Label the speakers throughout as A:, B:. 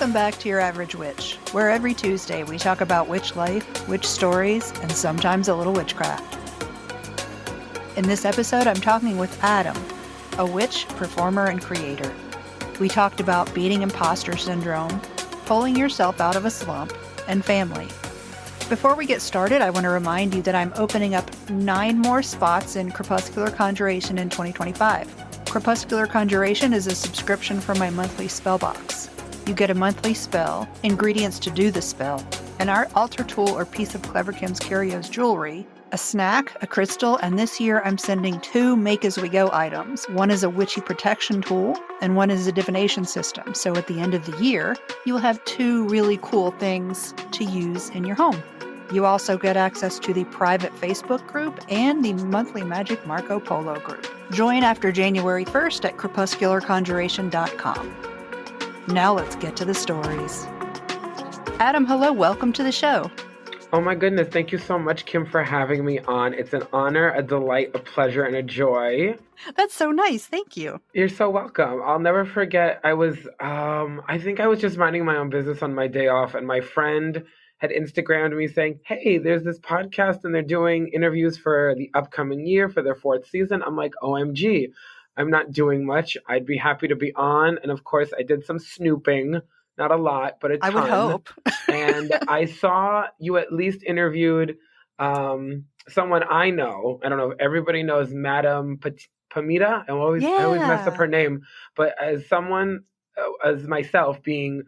A: Welcome back to Your Average Witch, where every Tuesday we talk about witch life, witch stories, and sometimes a little witchcraft. In this episode, I'm talking with Adam, a witch, performer, and creator. We talked about beating imposter syndrome, pulling yourself out of a slump, and family. Before we get started, I want to remind you that I'm opening up 9 more spots in Crepuscular Conjuration in 2025. Crepuscular Conjuration is a subscription for my monthly spell box. You get a monthly spell, ingredients to do the spell, an art altar tool or piece of Clever Kim's Curios jewelry, a snack, a crystal, and this year I'm sending 2 make-as-we-go items. One is a witchy protection tool, and one is a divination system. So at the end of the year, you'll have 2 really cool things to use in your home. You also get access to the private Facebook group and the monthly Magic Marco Polo group. Join after January 1st at crepuscularconjuration.com. Now let's get to the stories. Adam, hello, welcome to the show.
B: Oh my goodness, thank you so much, Kim, for having me on. It's an honor, a delight, a pleasure, and a joy.
A: That's so nice, thank you.
B: You're so welcome. I'll never forget, I think I was just minding my own business on my day off, and my friend had Instagrammed me saying, hey, there's this podcast and they're doing interviews for the upcoming year for their 4th season. I'm like, OMG, I'm not doing much. I'd be happy to be on. And of course, I did some snooping, not a lot, but a ton.
A: I would hope.
B: And I saw you at least interviewed someone I know. I don't know if everybody knows Madame Pamita. I always mess up her name. But as someone, as myself being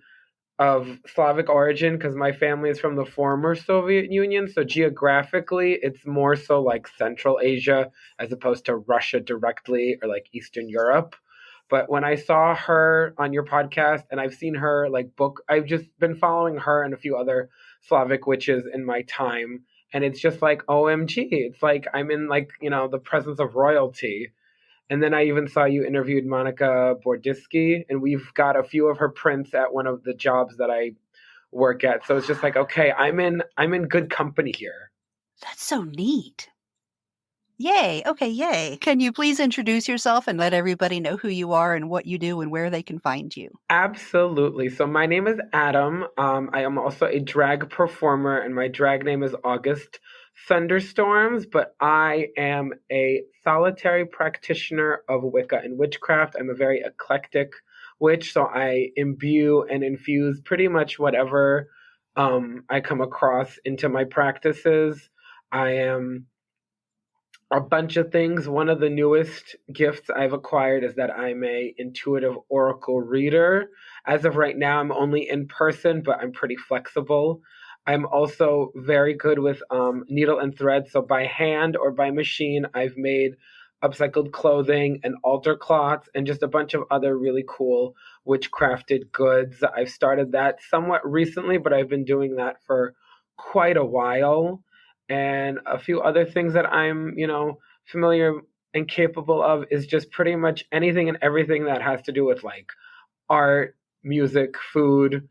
B: of Slavic origin, because my family is from the former Soviet Union. So geographically, it's more so like Central Asia as opposed to Russia directly or like Eastern Europe. But when I saw her on your podcast and I've seen her like book, I've just been following her and a few other Slavic witches in my time. And it's just like, OMG, it's like I'm in like, the presence of royalty. And then I even saw you interviewed Monica Bordisky, and we've got a few of her prints at one of the jobs that I work at. So it's just like, okay, I'm in good company here.
A: That's so neat. Yay. Okay, yay. Can you please introduce yourself and let everybody know who you are and what you do and where they can find you?
B: Absolutely. So my name is Adam. I am also a drag performer, and my drag name is August Thunderstorms, but I am a solitary practitioner of Wicca and witchcraft. I'm a very eclectic witch, so I imbue and infuse pretty much whatever I come across into my practices. I am a bunch of things. One of the newest gifts I've acquired is that I'm a intuitive oracle reader. As of right now, I'm only in person, but I'm pretty flexible. I'm also very good with needle and thread. So by hand or by machine, I've made upcycled clothing and altar cloths and just a bunch of other really cool witchcrafted goods. I've started that somewhat recently, but I've been doing that for quite a while. And a few other things that I'm, familiar and capable of is just pretty much anything and everything that has to do with like art, music, food,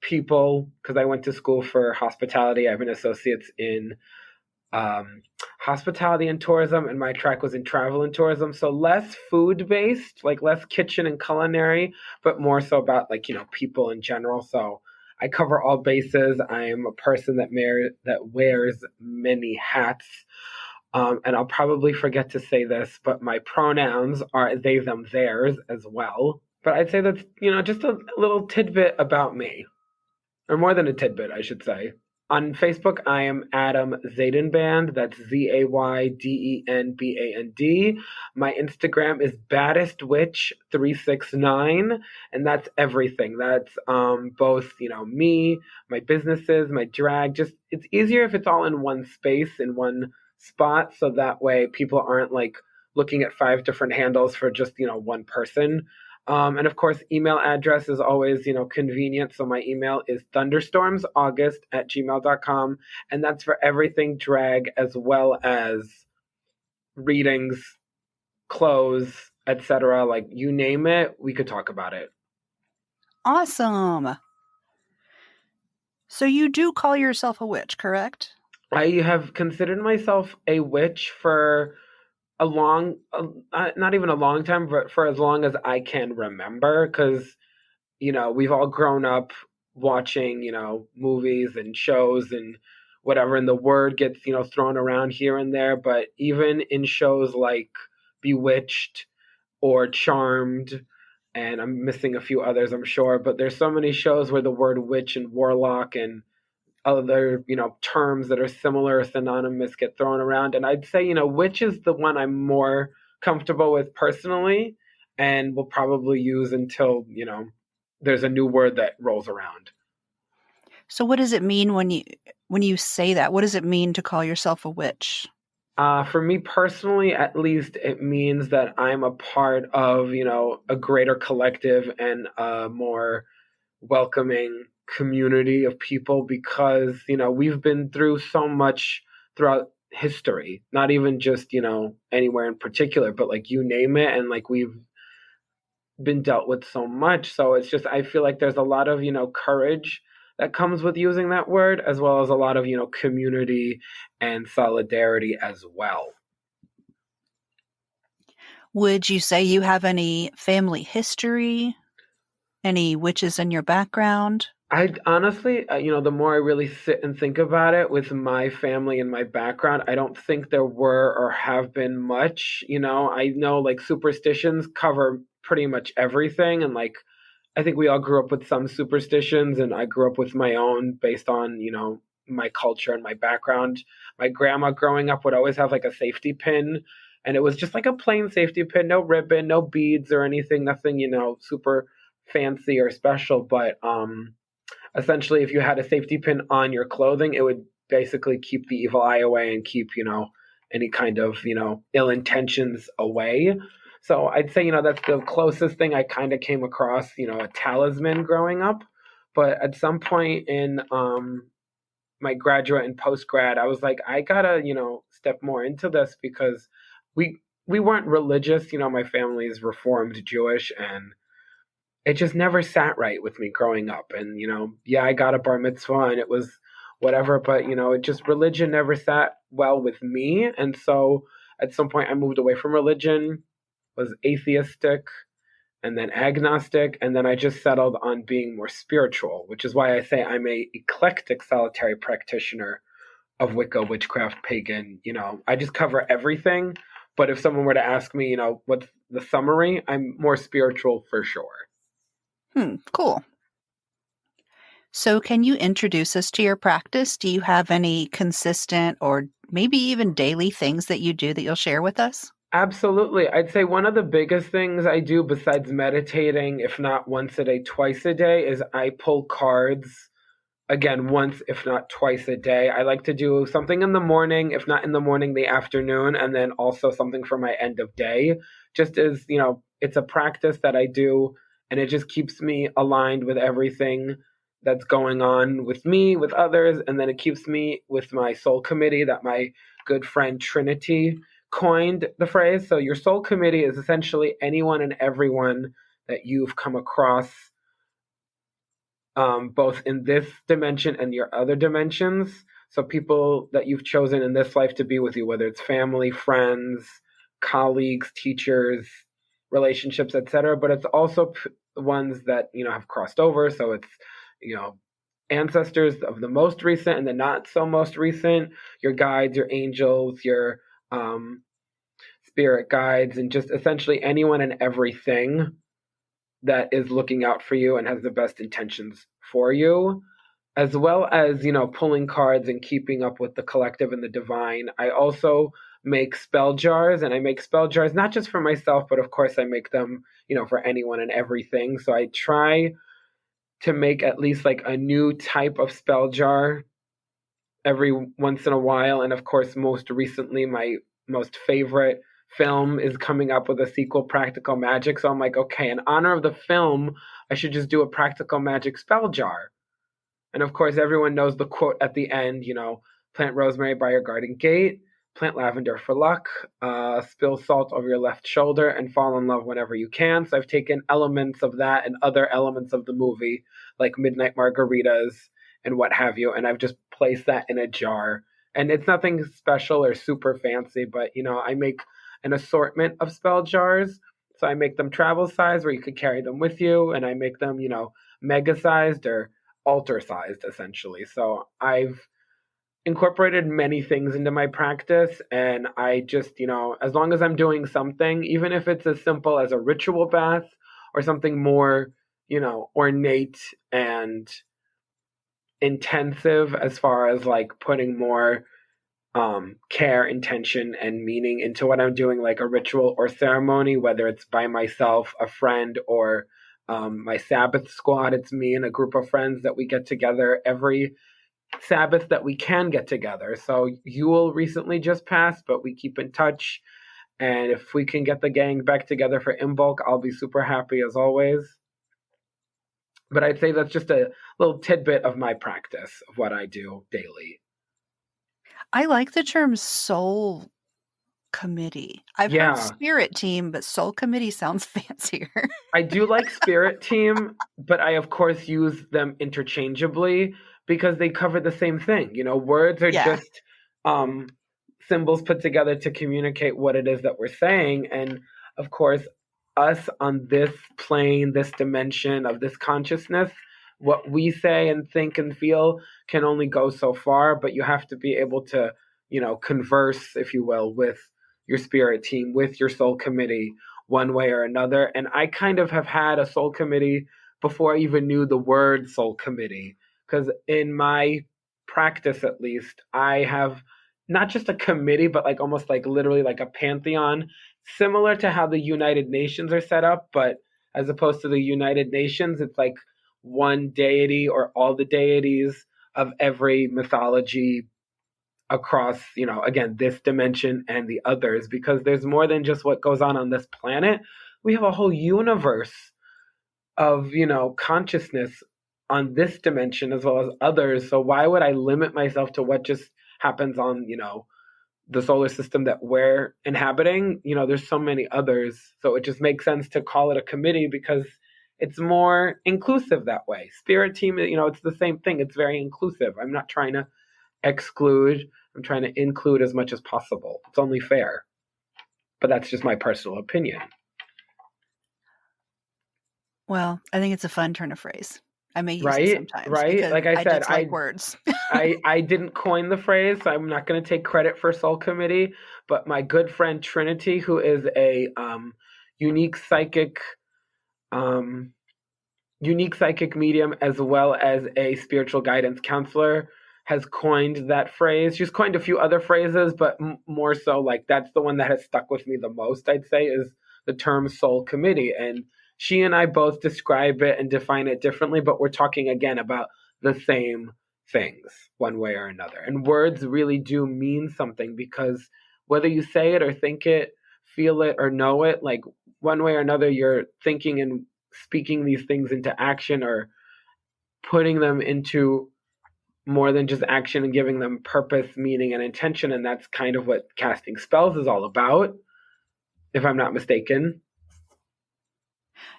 B: people, because I went to school for hospitality. I have an associate's in hospitality and tourism, and my track was in travel and tourism. So less food-based, like less kitchen and culinary, but more so about like, people in general. So I cover all bases. I am a person that wears many hats. And I'll probably forget to say this, but my pronouns are they, them, theirs as well. But I'd say that's, just a little tidbit about me. Or more than a tidbit, I should say. On Facebook, I am Adam Zaydenband. That's ZAYDENBAND. My Instagram is baddestwitch369, and that's everything. That's both, me, my businesses, my drag. Just it's easier if it's all in one space, in one spot, so that way people aren't like looking at 5 different handles for just, one person. And of course, email address is always, convenient. So my email is thunderstormsaugust@gmail.com. And that's for everything drag as well as readings, clothes, etc. Like you name it, we could talk about it.
A: Awesome. So you do call yourself a witch, correct?
B: I have considered myself a witch for not even a long time, but for as long as I can remember, because we've all grown up watching, movies and shows and whatever, and the word gets, thrown around here and there. But even in shows like Bewitched or Charmed, and I'm missing a few others, I'm sure, but there's so many shows where the word witch and warlock and other, terms that are similar or synonymous get thrown around. And I'd say, witch is the one I'm more comfortable with personally and will probably use until, there's a new word that rolls around.
A: So what does it mean when you say that? What does it mean to call yourself a witch?
B: For me personally, at least, it means that I'm a part of, a greater collective and a more welcoming community of people because, we've been through so much throughout history, not even just, anywhere in particular, but like you name it. And like we've been dealt with so much. So it's just, I feel like there's a lot of, courage that comes with using that word, as well as a lot of, community and solidarity as well.
A: Would you say you have any family history? Any witches in your background?
B: I honestly, the more I really sit and think about it with my family and my background, I don't think there were or have been much. I know like superstitions cover pretty much everything. And like, I think we all grew up with some superstitions, and I grew up with my own based on, my culture and my background. My grandma growing up would always have like a safety pin, and it was just like a plain safety pin, no ribbon, no beads or anything, nothing, super fancy or special. But essentially, if you had a safety pin on your clothing, it would basically keep the evil eye away and keep, any kind of, ill intentions away. So I'd say, that's the closest thing I kind of came across, a talisman growing up. But at some point in my graduate and post grad, I was like, I gotta, step more into this because we weren't religious. My family is Reformed Jewish, and it just never sat right with me growing up. And, yeah, I got a bar mitzvah and it was whatever, but, it just religion never sat well with me. And so at some point I moved away from religion, was atheistic and then agnostic. And then I just settled on being more spiritual, which is why I say I'm a eclectic solitary practitioner of Wicca, witchcraft, pagan. I just cover everything. But if someone were to ask me, what's the summary, I'm more spiritual for sure.
A: Cool. So can you introduce us to your practice? Do you have any consistent or maybe even daily things that you do that you'll share with us?
B: Absolutely. I'd say one of the biggest things I do besides meditating, if not once a day, twice a day, is I pull cards. Again, once, if not twice a day. I like to do something in the morning, if not in the morning, the afternoon, and then also something for my end of day. Just as, it's a practice that I do, and it just keeps me aligned with everything that's going on with me, with others, and then it keeps me with my soul committee that my good friend Trinity coined the phrase. So your soul committee is essentially anyone and everyone that you've come across, both in this dimension and your other dimensions. So people that you've chosen in this life to be with you, whether it's family, friends, colleagues, teachers, relationships, etc. But it's also ones that have crossed over. So it's ancestors of the most recent and the not so most recent, your guides, your angels, your spirit guides, and just essentially anyone and everything that is looking out for you and has the best intentions for you, as well as, pulling cards and keeping up with the collective and the divine. I also make spell jars, and I make spell jars not just for myself, but of course I make them, for anyone and everything. So I try to make at least like a new type of spell jar every once in a while. And of course, most recently, my most favorite film is coming up with a sequel, Practical Magic. So I'm like, okay, in honor of the film, I should just do a Practical Magic spell jar. And of course, everyone knows the quote at the end, plant rosemary by your garden gate, plant lavender for luck, spill salt over your left shoulder, and fall in love whenever you can. So I've taken elements of that and other elements of the movie, like Midnight Margaritas and what have you, and I've just placed that in a jar. And it's nothing special or super fancy, but, I make an assortment of spell jars. So I make them travel size where you could carry them with you, and I make them, mega sized or altar sized essentially. So I've incorporated many things into my practice, and I just, as long as I'm doing something, even if it's as simple as a ritual bath or something more, ornate and intensive as far as like putting more care, intention, and meaning into what I'm doing, like a ritual or ceremony, whether it's by myself, a friend, or my Sabbath squad. It's me and a group of friends that we get together every Sabbath that we can get together. So Yule recently just passed, but we keep in touch. And if we can get the gang back together for Embark, I'll be super happy as always. But I'd say that's just a little tidbit of my practice of what I do daily.
A: I like the term soul committee. I've heard
B: Yeah.
A: spirit team, but soul committee sounds fancier.
B: I do like spirit team, but I of course use them interchangeably because they cover the same thing. Words are
A: Yeah.
B: just symbols put together to communicate what it is that we're saying. And of course, us on this plane, this dimension of this consciousness, what we say and think and feel can only go so far, but you have to be able to, converse, if you will, with your spirit team, with your soul committee, one way or another. And I kind of have had a soul committee before I even knew the word soul committee, because in my practice, at least, I have not just a committee, but like almost like literally like a pantheon, similar to how the United Nations are set up. But as opposed to the United Nations, it's like one deity or all the deities of every mythology across, again, this dimension and the others, because there's more than just what goes on this planet. We have a whole universe of, consciousness on this dimension as well as others. So why would I limit myself to what just happens on, the solar system that we're inhabiting? There's so many others. So it just makes sense to call it a committee because it's more inclusive that way. Spirit team, it's the same thing. It's very inclusive. I'm not trying to exclude. I'm trying to include as much as possible. It's only fair. But that's just my personal opinion.
A: Well, I think it's a fun turn of phrase. I may use it sometimes.
B: Right.
A: Because
B: like I said,
A: just like words.
B: I didn't coin the phrase, so I'm not going to take credit for Soul Committee. But my good friend Trinity, who is a unique psychic medium as well as a spiritual guidance counselor, has coined that phrase. She's coined a few other phrases, but more so like that's the one that has stuck with me the most, I'd say, is the term soul committee. And she and I both describe it and define it differently, but we're talking again about the same things one way or another. And words really do mean something because whether you say it or think it, feel it or know it, like one way or another, you're thinking and speaking these things into action or putting them into more than just action and giving them purpose, meaning, and intention. And that's kind of what casting spells is all about, if I'm not mistaken.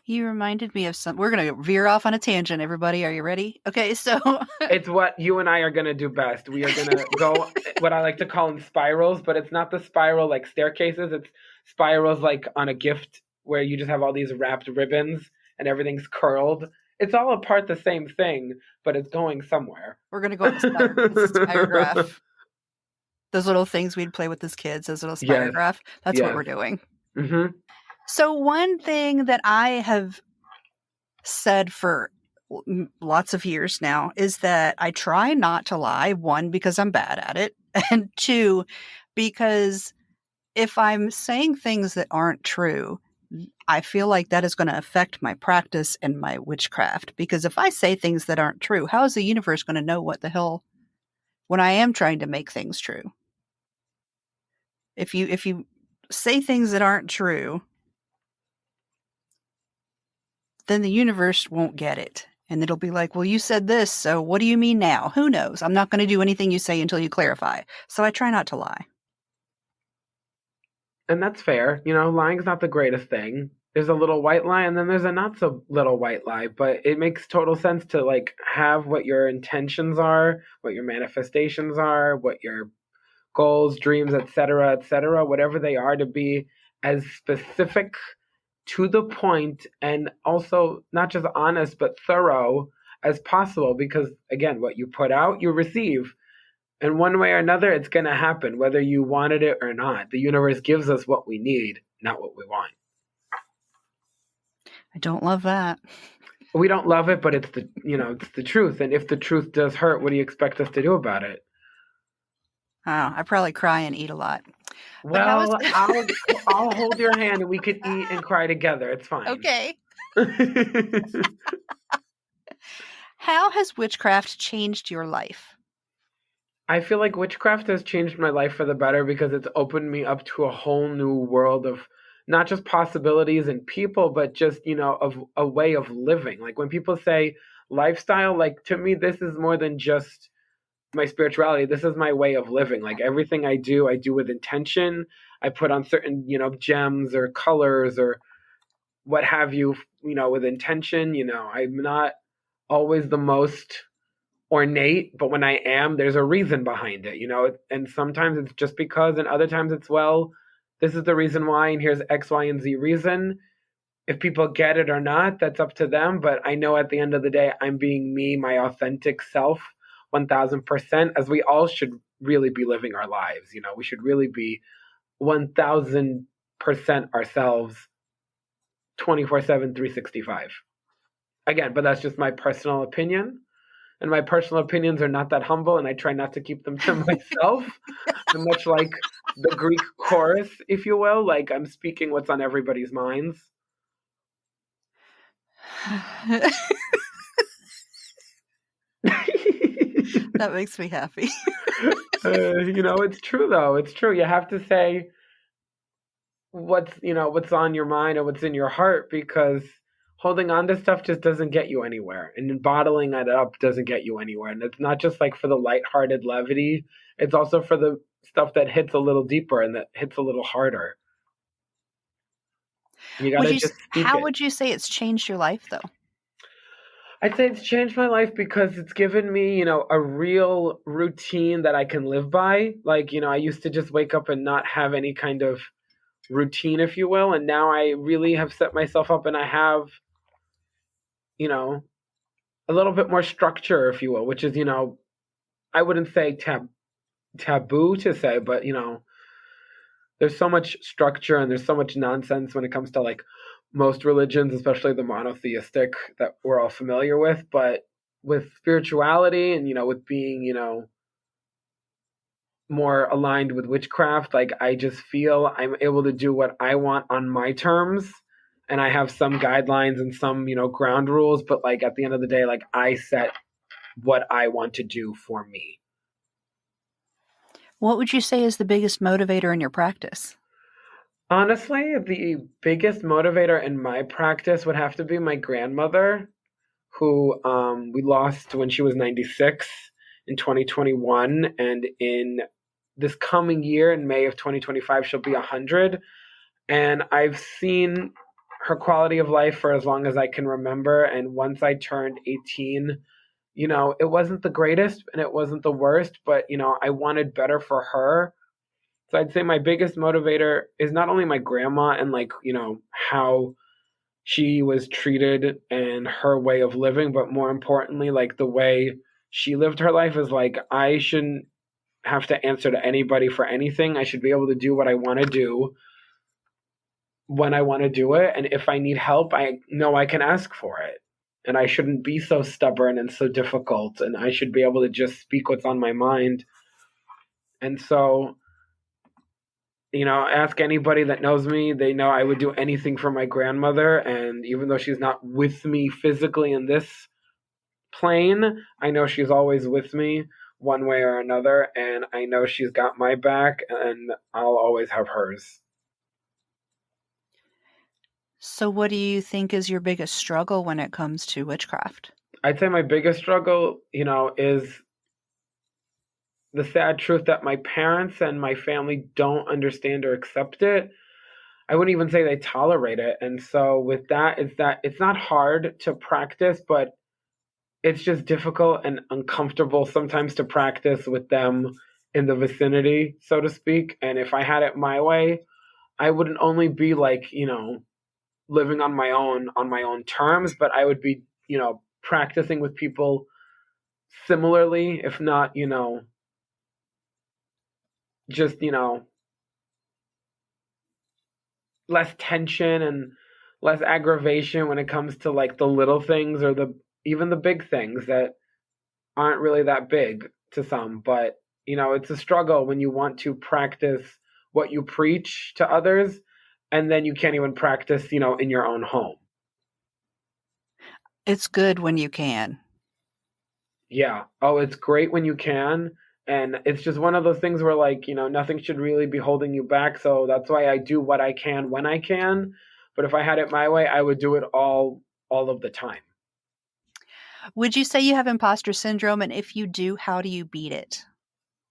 A: You reminded me of some. We're going to veer off on a tangent, everybody. Are you ready? Okay, so
B: it's what you and I are going to do best. We are going to go what I like to call in spirals, but it's not the spiral like staircases. It's spirals like on a gift where you just have all these wrapped ribbons and everything's curled. It's all a part the same thing, but it's going somewhere.
A: We're going to go on a spirograph. Those little things we'd play with as kids, those little spirograph. That's what we're doing.
B: Mm-hmm.
A: So one thing that I have said for lots of years now is that I try not to lie. One, because I'm bad at it. And two, because if I'm saying things that aren't true, I feel like that is going to affect my practice and my witchcraft. Because if I say things that aren't true, how is the universe going to know what the hell when I am trying to make things true? If you say things that aren't true, then the universe won't get it. And it'll be like, well, you said this, so what do you mean now? Who knows? I'm not going to do anything you say until you clarify. So I try not to lie.
B: And that's fair. Lying's not the greatest thing. There's a little white lie and then there's a not so little white lie, but it makes total sense to like have what your intentions are, what your manifestations are, what your goals, dreams, etc., whatever they are, to be as specific to the point and also not just honest, but thorough as possible. Because again, what you put out, you receive. And one way or another, it's going to happen, whether you wanted it or not. The universe gives us what we need, not what we want.
A: I don't love that.
B: We don't love it, but it's the truth. And if the truth does hurt, what do you expect us to do about it?
A: Oh, I probably cry and eat a lot.
B: Well, I'll hold your hand and we could eat and cry together. It's fine.
A: Okay. How has witchcraft changed your life?
B: I feel like witchcraft has changed my life for the better because it's opened me up to a whole new world of not just possibilities and people, but just, of a way of living. Like when people say lifestyle, like to me, this is more than just my spirituality. This is my way of living. Like everything I do with intention. I put on certain, gems or colors or what have you, with intention. I'm not always the most ornate, but when I am, there's a reason behind it, and sometimes it's just because, and other times it's, well, this is the reason why, and here's X, Y, and Z reason. If people get it or not, that's up to them. But I know at the end of the day, I'm being me, my authentic self, 1000%, as we all should really be living our lives. We should really be 1000% ourselves, 24/7, 365. Again, but that's just my personal opinion. And my personal opinions are not that humble, and I try not to keep them to myself. I'm much like the Greek chorus, if you will. Like I'm speaking what's on everybody's minds.
A: That makes me happy.
B: It's true though. It's true. You have to say what's on your mind and what's in your heart, because holding on to stuff just doesn't get you anywhere, and bottling it up doesn't get you anywhere. And it's not just like for the lighthearted levity, it's also for the stuff that hits a little deeper and that hits a little harder. You gotta just speak
A: How
B: it.
A: would you say it's changed your life though?
B: I'd say it's changed my life because it's given me, a real routine that I can live by. Like, I used to just wake up and not have any kind of routine, if you will. And now I really have set myself up and I have, a little bit more structure, if you will, which is, I wouldn't say taboo to say, but, there's so much structure and there's so much nonsense when it comes to like most religions, especially the monotheistic that we're all familiar with. But with spirituality and, with being, more aligned with witchcraft, like I just feel I'm able to do what I want on my terms. And I have some guidelines and some, ground rules, but like at the end of the day, like I set what I want to do for me.
A: What would you say is the biggest motivator in your practice?
B: Honestly, the biggest motivator in my practice would have to be my grandmother, who we lost when she was 96 in 2021. And in this coming year, in May of 2025, she'll be 100. And I've seen her quality of life for as long as I can remember. And once I turned 18, it wasn't the greatest and it wasn't the worst, but, I wanted better for her. So I'd say my biggest motivator is not only my grandma and like, how she was treated and her way of living, but more importantly, like the way she lived her life is like, I shouldn't have to answer to anybody for anything. I should be able to do what I want to do when I want to do it. And if I need help, I know I can ask for it. And I shouldn't be so stubborn and so difficult. And I should be able to just speak what's on my mind. And so, ask anybody that knows me, they know I would do anything for my grandmother. And even though she's not with me physically in this plane, I know she's always with me one way or another. And I know she's got my back and I'll always have hers.
A: So what do you think is your biggest struggle when it comes to witchcraft?
B: I'd say my biggest struggle, is the sad truth that my parents and my family don't understand or accept it. I wouldn't even say they tolerate it. And so with that, it's not hard to practice, but it's just difficult and uncomfortable sometimes to practice with them in the vicinity, so to speak. And if I had it my way, I wouldn't only be like, living on my own terms, but I would be, practicing with people similarly, if not, just, less tension and less aggravation when it comes to like the little things or the even the big things that aren't really that big to some, but it's a struggle when you want to practice what you preach to others and then you can't even practice, in your own home.
A: It's good when you can.
B: Yeah. Oh, it's great when you can. And it's just one of those things where, like, nothing should really be holding you back. So that's why I do what I can when I can. But if I had it my way, I would do it all of the time.
A: Would you say you have imposter syndrome? And if you do, how do you beat it?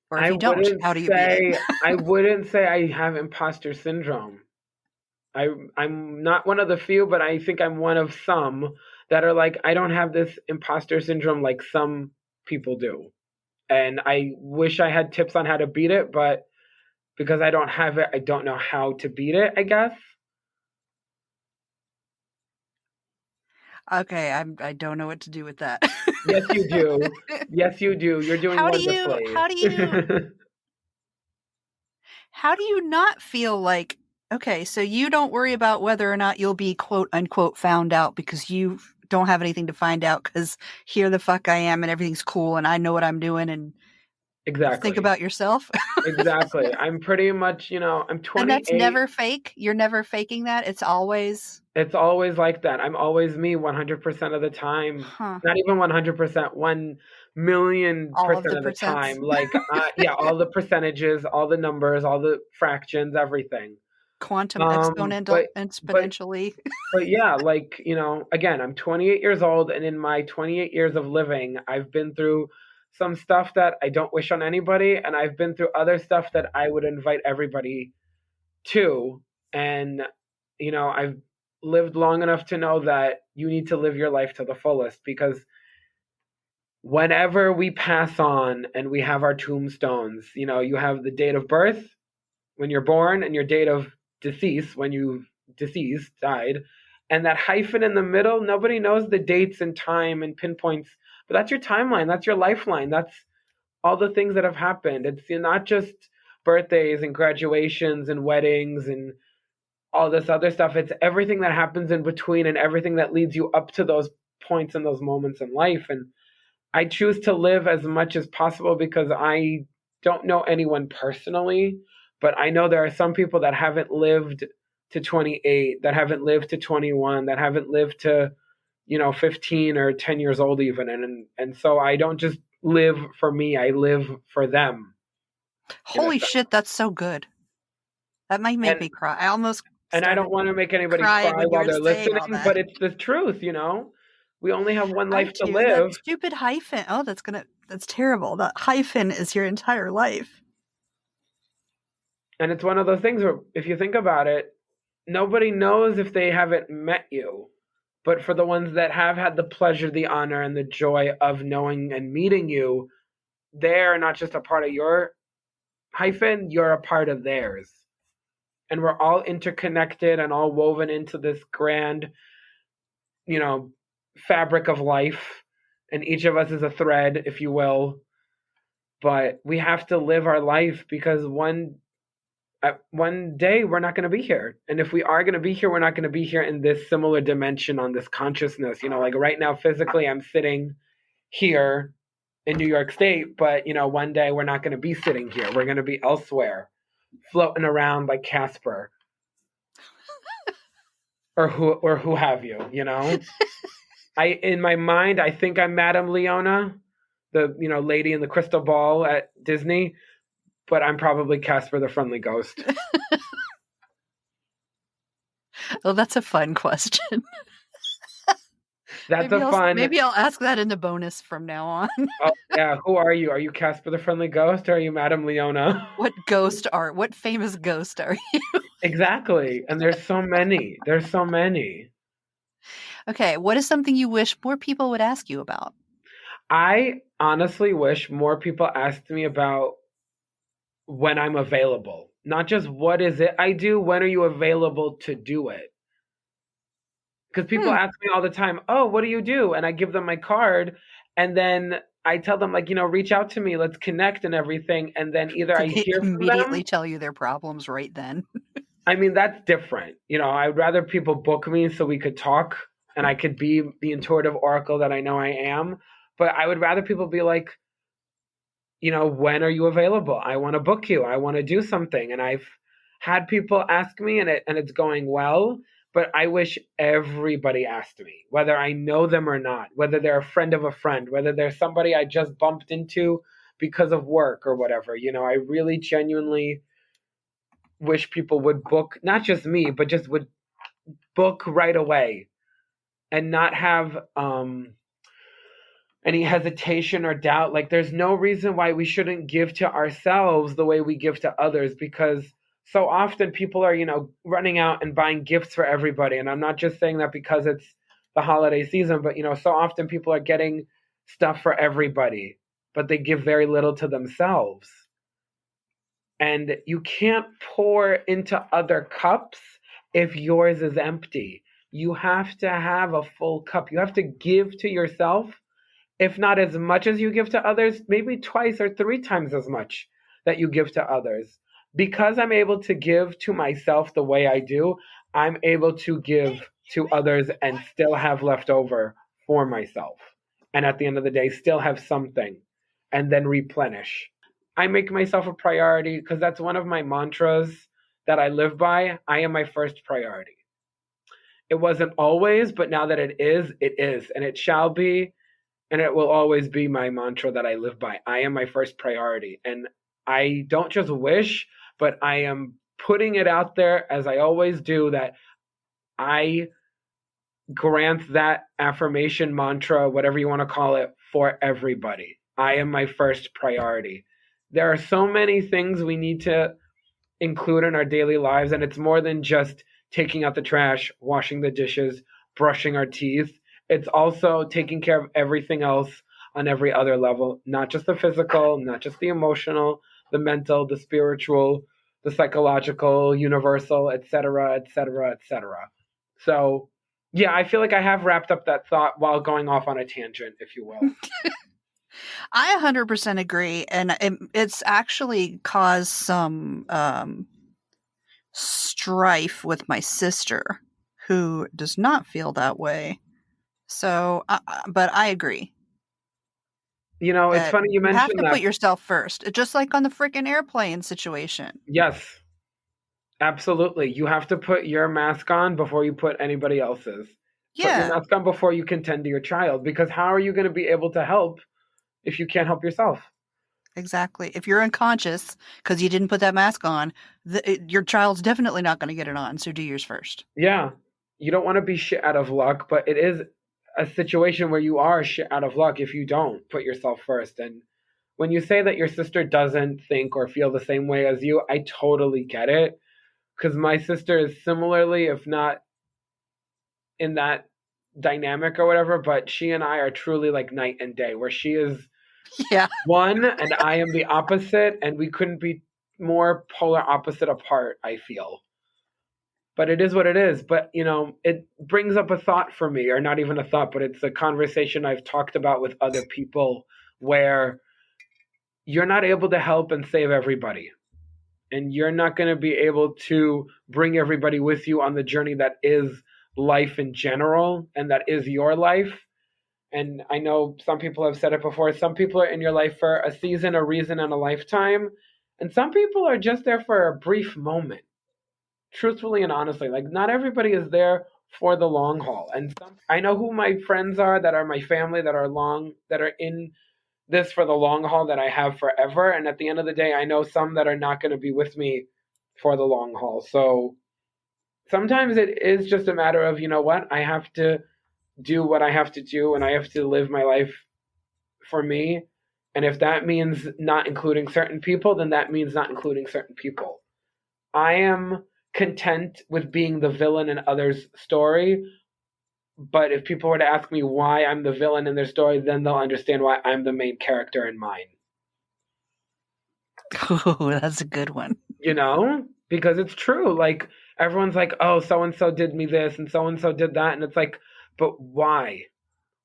A: Or if
B: I
A: you don't,
B: wouldn't
A: how do you beat it?
B: say I wouldn't say I have imposter syndrome. I'm not one of the few, but I think I'm one of some that are like, I don't have this imposter syndrome like some people do. And I wish I had tips on how to beat it, but because I don't have it, I don't know how to beat it, I guess.
A: Okay, I don't know what to do with that.
B: Yes, you do. Yes, you do. You're doing
A: How do you
B: wonderfully.
A: how do you how do you not feel like, okay, so you don't worry about whether or not you'll be quote unquote found out because you don't have anything to find out because here the fuck I am and everything's cool and I know what I'm doing and think
B: Exactly.
A: about yourself.
B: Exactly. I'm pretty much, I'm
A: And that's
B: 28.
A: never fake. You're never faking that. It's always,
B: It's always like that. I'm always me 100% of the time.
A: huh,
B: Not even 100%, 1 million
A: all of
B: percent
A: the
B: of the
A: percents.
B: time. Like, yeah, all the percentages, all the numbers, all the fractions, everything.
A: Quantum
B: Um, but but
A: exponentially.
B: but yeah, like, again, I'm 28 years old, and in my 28 years of living, I've been through some stuff that I don't wish on anybody, and I've been through other stuff that I would invite everybody to. And, I've lived long enough to know that you need to live your life to the fullest because whenever we pass on and we have our tombstones, you have the date of birth when you're born and your date of decease when you deceased, died. And that hyphen in the middle, nobody knows the dates and time and pinpoints, but that's your timeline, that's your lifeline, that's all the things that have happened. It's not just birthdays and graduations and weddings and all this other stuff. It's everything that happens in between and everything that leads you up to those points and those moments in life. And I choose to live as much as possible because I don't know anyone personally, but I know there are some people that haven't lived to 28, that haven't lived to 21, that haven't lived to, 15 or 10 years old even. And so I don't just live for me, I live for them in a
A: Holy
B: sense.
A: shit, that's so good. That might make
B: And
A: me cry. I almost
B: and I don't
A: started
B: want to make anybody
A: crying
B: cry
A: when you
B: while
A: were
B: they're
A: saying
B: listening,
A: all that.
B: but it's the truth. We only have one
A: I
B: life to
A: do. That
B: live.
A: stupid hyphen. Oh, that's terrible. That hyphen is your entire life.
B: And it's one of those things where if you think about it, nobody knows if they haven't met you. But for the ones that have had the pleasure, the honor, and the joy of knowing and meeting you, they're not just a part of your hyphen, you're a part of theirs. And we're all interconnected and all woven into this grand, you know, fabric of life. And each of us is a thread, if you will. But we have to live our life because one day we're not going to be here, and if we are going to be here, we're not going to be here in this similar dimension on this consciousness. Like right now physically I'm sitting here in New York State, but one day we're not going to be sitting here, we're going to be elsewhere, floating around like Casper, or who have you. I in my mind I think I'm Madame Leona, the lady in the crystal ball at Disney, but I'm probably Casper the Friendly Ghost.
A: Oh, that's a fun question.
B: That's a fun.
A: Maybe I'll ask that in the bonus from now on.
B: Oh yeah, who are you? Are you Casper the Friendly Ghost, or are you Madame Leona?
A: What famous ghost are you?
B: Exactly, and there's so many. There's so many.
A: Okay, what is something you wish more people would ask you about?
B: I honestly wish more people asked me about when I'm available. Not just what is it I do, when are you available to do it? Because people
A: Hmm.
B: ask me all the time, "Oh, what do you do?" And I give them my card, and then I tell them, like, reach out to me, let's connect and everything. And then either I
A: Did they
B: hear from them.
A: immediately tell you their problems right then?
B: I mean, that's different. I'd rather people book me so we could talk and I could be the intuitive oracle that I know I am. But I would rather people be like, when are you available? I want to book you. I want to do something. And I've had people ask me, and it's going well, but I wish everybody asked me, whether I know them or not, whether they're a friend of a friend, whether they're somebody I just bumped into because of work or whatever. I really genuinely wish people would book, not just me, but just would book right away and not have any hesitation or doubt. Like, there's no reason why we shouldn't give to ourselves the way we give to others, because so often people are, running out and buying gifts for everybody. And I'm not just saying that because it's the holiday season, but, so often people are getting stuff for everybody, but they give very little to themselves. And you can't pour into other cups if yours is empty. You have to have a full cup. You have to give to yourself, if not as much as you give to others, maybe twice or three times as much that you give to others. Because I'm able to give to myself the way I do, I'm able to give to others and still have left over for myself. And at the end of the day, still have something and then replenish. I make myself a priority because that's one of my mantras that I live by. I am my first priority. It wasn't always, but now that it is, and it shall be, and it will always be my mantra that I live by. I am my first priority. And I don't just wish, but I am putting it out there, as I always do, that I grant that affirmation, mantra, whatever you want to call it, for everybody. I am my first priority. There are so many things we need to include in our daily lives, and it's more than just taking out the trash, washing the dishes, brushing our teeth. It's also taking care of everything else on every other level, not just the physical, not just the emotional, the mental, the spiritual, the psychological, universal, etc., etc., etc. So, yeah, I feel like I have wrapped up that thought while going off on a tangent, if you will.
A: I 100% agree. And it's actually caused some strife with my sister, who does not feel that way. So, but I agree
B: It's
A: that
B: funny you
A: you have
B: mentioned
A: to put
B: that.
A: yourself first, just like on the freaking airplane situation.
B: Yes, absolutely. You have to put your mask on before you put anybody else's. Put your
A: Yeah,
B: mask on before you can tend to your child, because how are you going to be able to help if you can't help yourself?
A: exactly. If you're unconscious because you didn't put that mask on, your child's definitely not going to get it on. So do yours first.
B: Yeah. You don't want to be shit out of luck, but it is a situation where you are shit out of luck if you don't put yourself first. And when you say that your sister doesn't think or feel the same way as you, I totally get it. Because my sister is similarly, if not in that dynamic or whatever, but she and I are truly like night and day, where she is
A: Yeah.
B: one and I am the opposite, and we couldn't be more polar opposite apart, I feel. But it is what it is. But, it brings up a thought for me, or not even a thought, but it's a conversation I've talked about with other people, where you're not able to help and save everybody. And you're not going to be able to bring everybody with you on the journey that is life in general and that is your life. And I know some people have said it before. Some people are in your life for a season, a reason, and a lifetime. And some people are just there for a brief moment. Truthfully and honestly, like, not everybody is there for the long haul. And I know who my friends are, that are my family, that are in this for the long haul, that I have forever. And at the end of the day, I know some that are not going to be with me for the long haul. So sometimes it is just a matter of, you know what, I have to do what I have to do, and I have to live my life for me. And if that means not including certain people, then that means not including certain people. I am content with being the villain in others' story. But if people were to ask me why I'm the villain in their story, then they'll understand why I'm the main character in mine.
A: Oh, that's a good one.
B: Because it's true. Like, Everyone's like, oh, so and so did me this and so did that. And it's like, but why?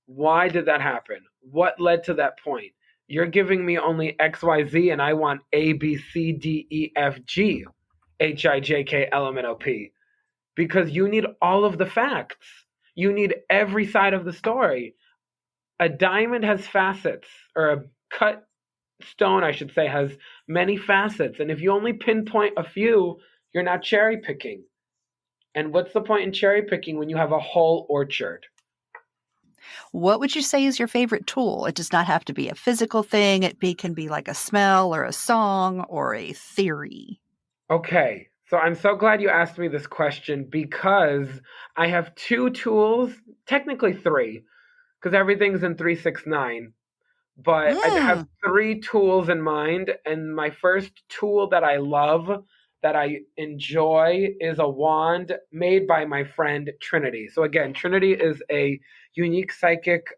B: Why did that happen? What led to that point? You're giving me only XYZ and I want A, B, C, D, E, F, G, H, I, J, K, L, M, N, O, P. Because you need all of the facts. You need every side of the story. A diamond has facets, or a cut stone, I should say, has many facets. And if you only pinpoint a few, you're not cherry picking. And what's the point in cherry picking when you have a whole orchard?
A: What would you say is your favorite tool? It does not have to be a physical thing. Can be like a smell or a song or a theory.
B: Okay, so I'm so glad you asked me this question because I have two tools, technically three, because everything's in 369. But I have
A: Mm.
B: three tools in mind, and my first tool that I love, that I enjoy, is a wand made by my friend Trinity. So again, Trinity is a unique psychic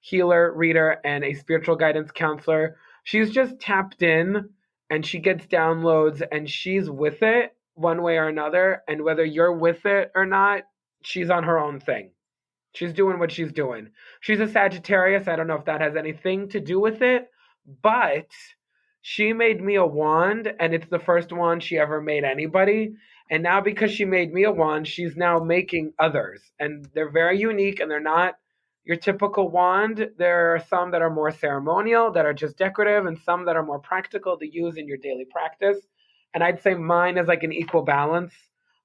B: healer, reader, and a spiritual guidance counselor. She's just tapped in and she gets downloads and she's with it one way or another. And whether you're with it or not, she's on her own thing. She's doing what she's doing. She's a Sagittarius. I don't know if that has anything to do with it, but she made me a wand, and it's the first wand she ever made anybody. And now, because she made me a wand, she's now making others. And they're very unique, and they're not your typical wand. There are some that are more ceremonial, that are just decorative, and some that are more practical to use in your daily practice. And I'd say mine is like an equal balance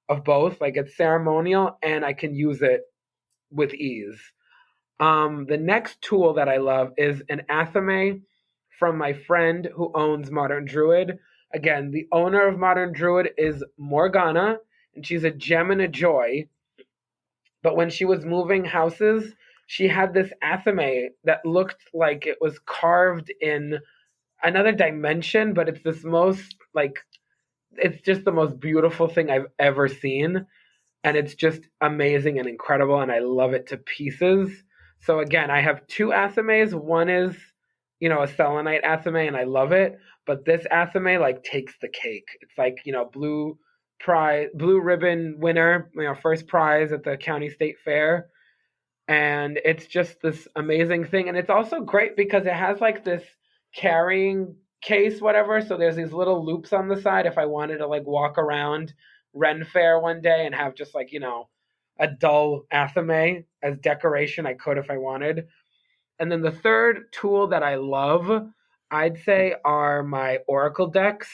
B: of both. Like, it's ceremonial, and I can use it with ease. The next tool that I love is an athame from my friend who owns Modern Druid. Again, the owner of Modern Druid is Morgana, and she's a gem and a joy. But when she was moving houses, she had this athame that looked like it was carved in another dimension, but it's this most, like, it's just the most beautiful thing I've ever seen, and it's just amazing and incredible, and I love it to pieces. So again, I have two athames. One is, a selenite athame, and I love it, but this athame like takes the cake. It's like, blue ribbon winner, first prize at the county state fair, and it's just this amazing thing. And it's also great because it has like this carrying case, whatever. So there's these little loops on the side. If I wanted to like walk around Ren Fair one day and have just like, a dull athame as decoration, I could if I wanted. And then the third tool that I love, I'd say, are my oracle decks.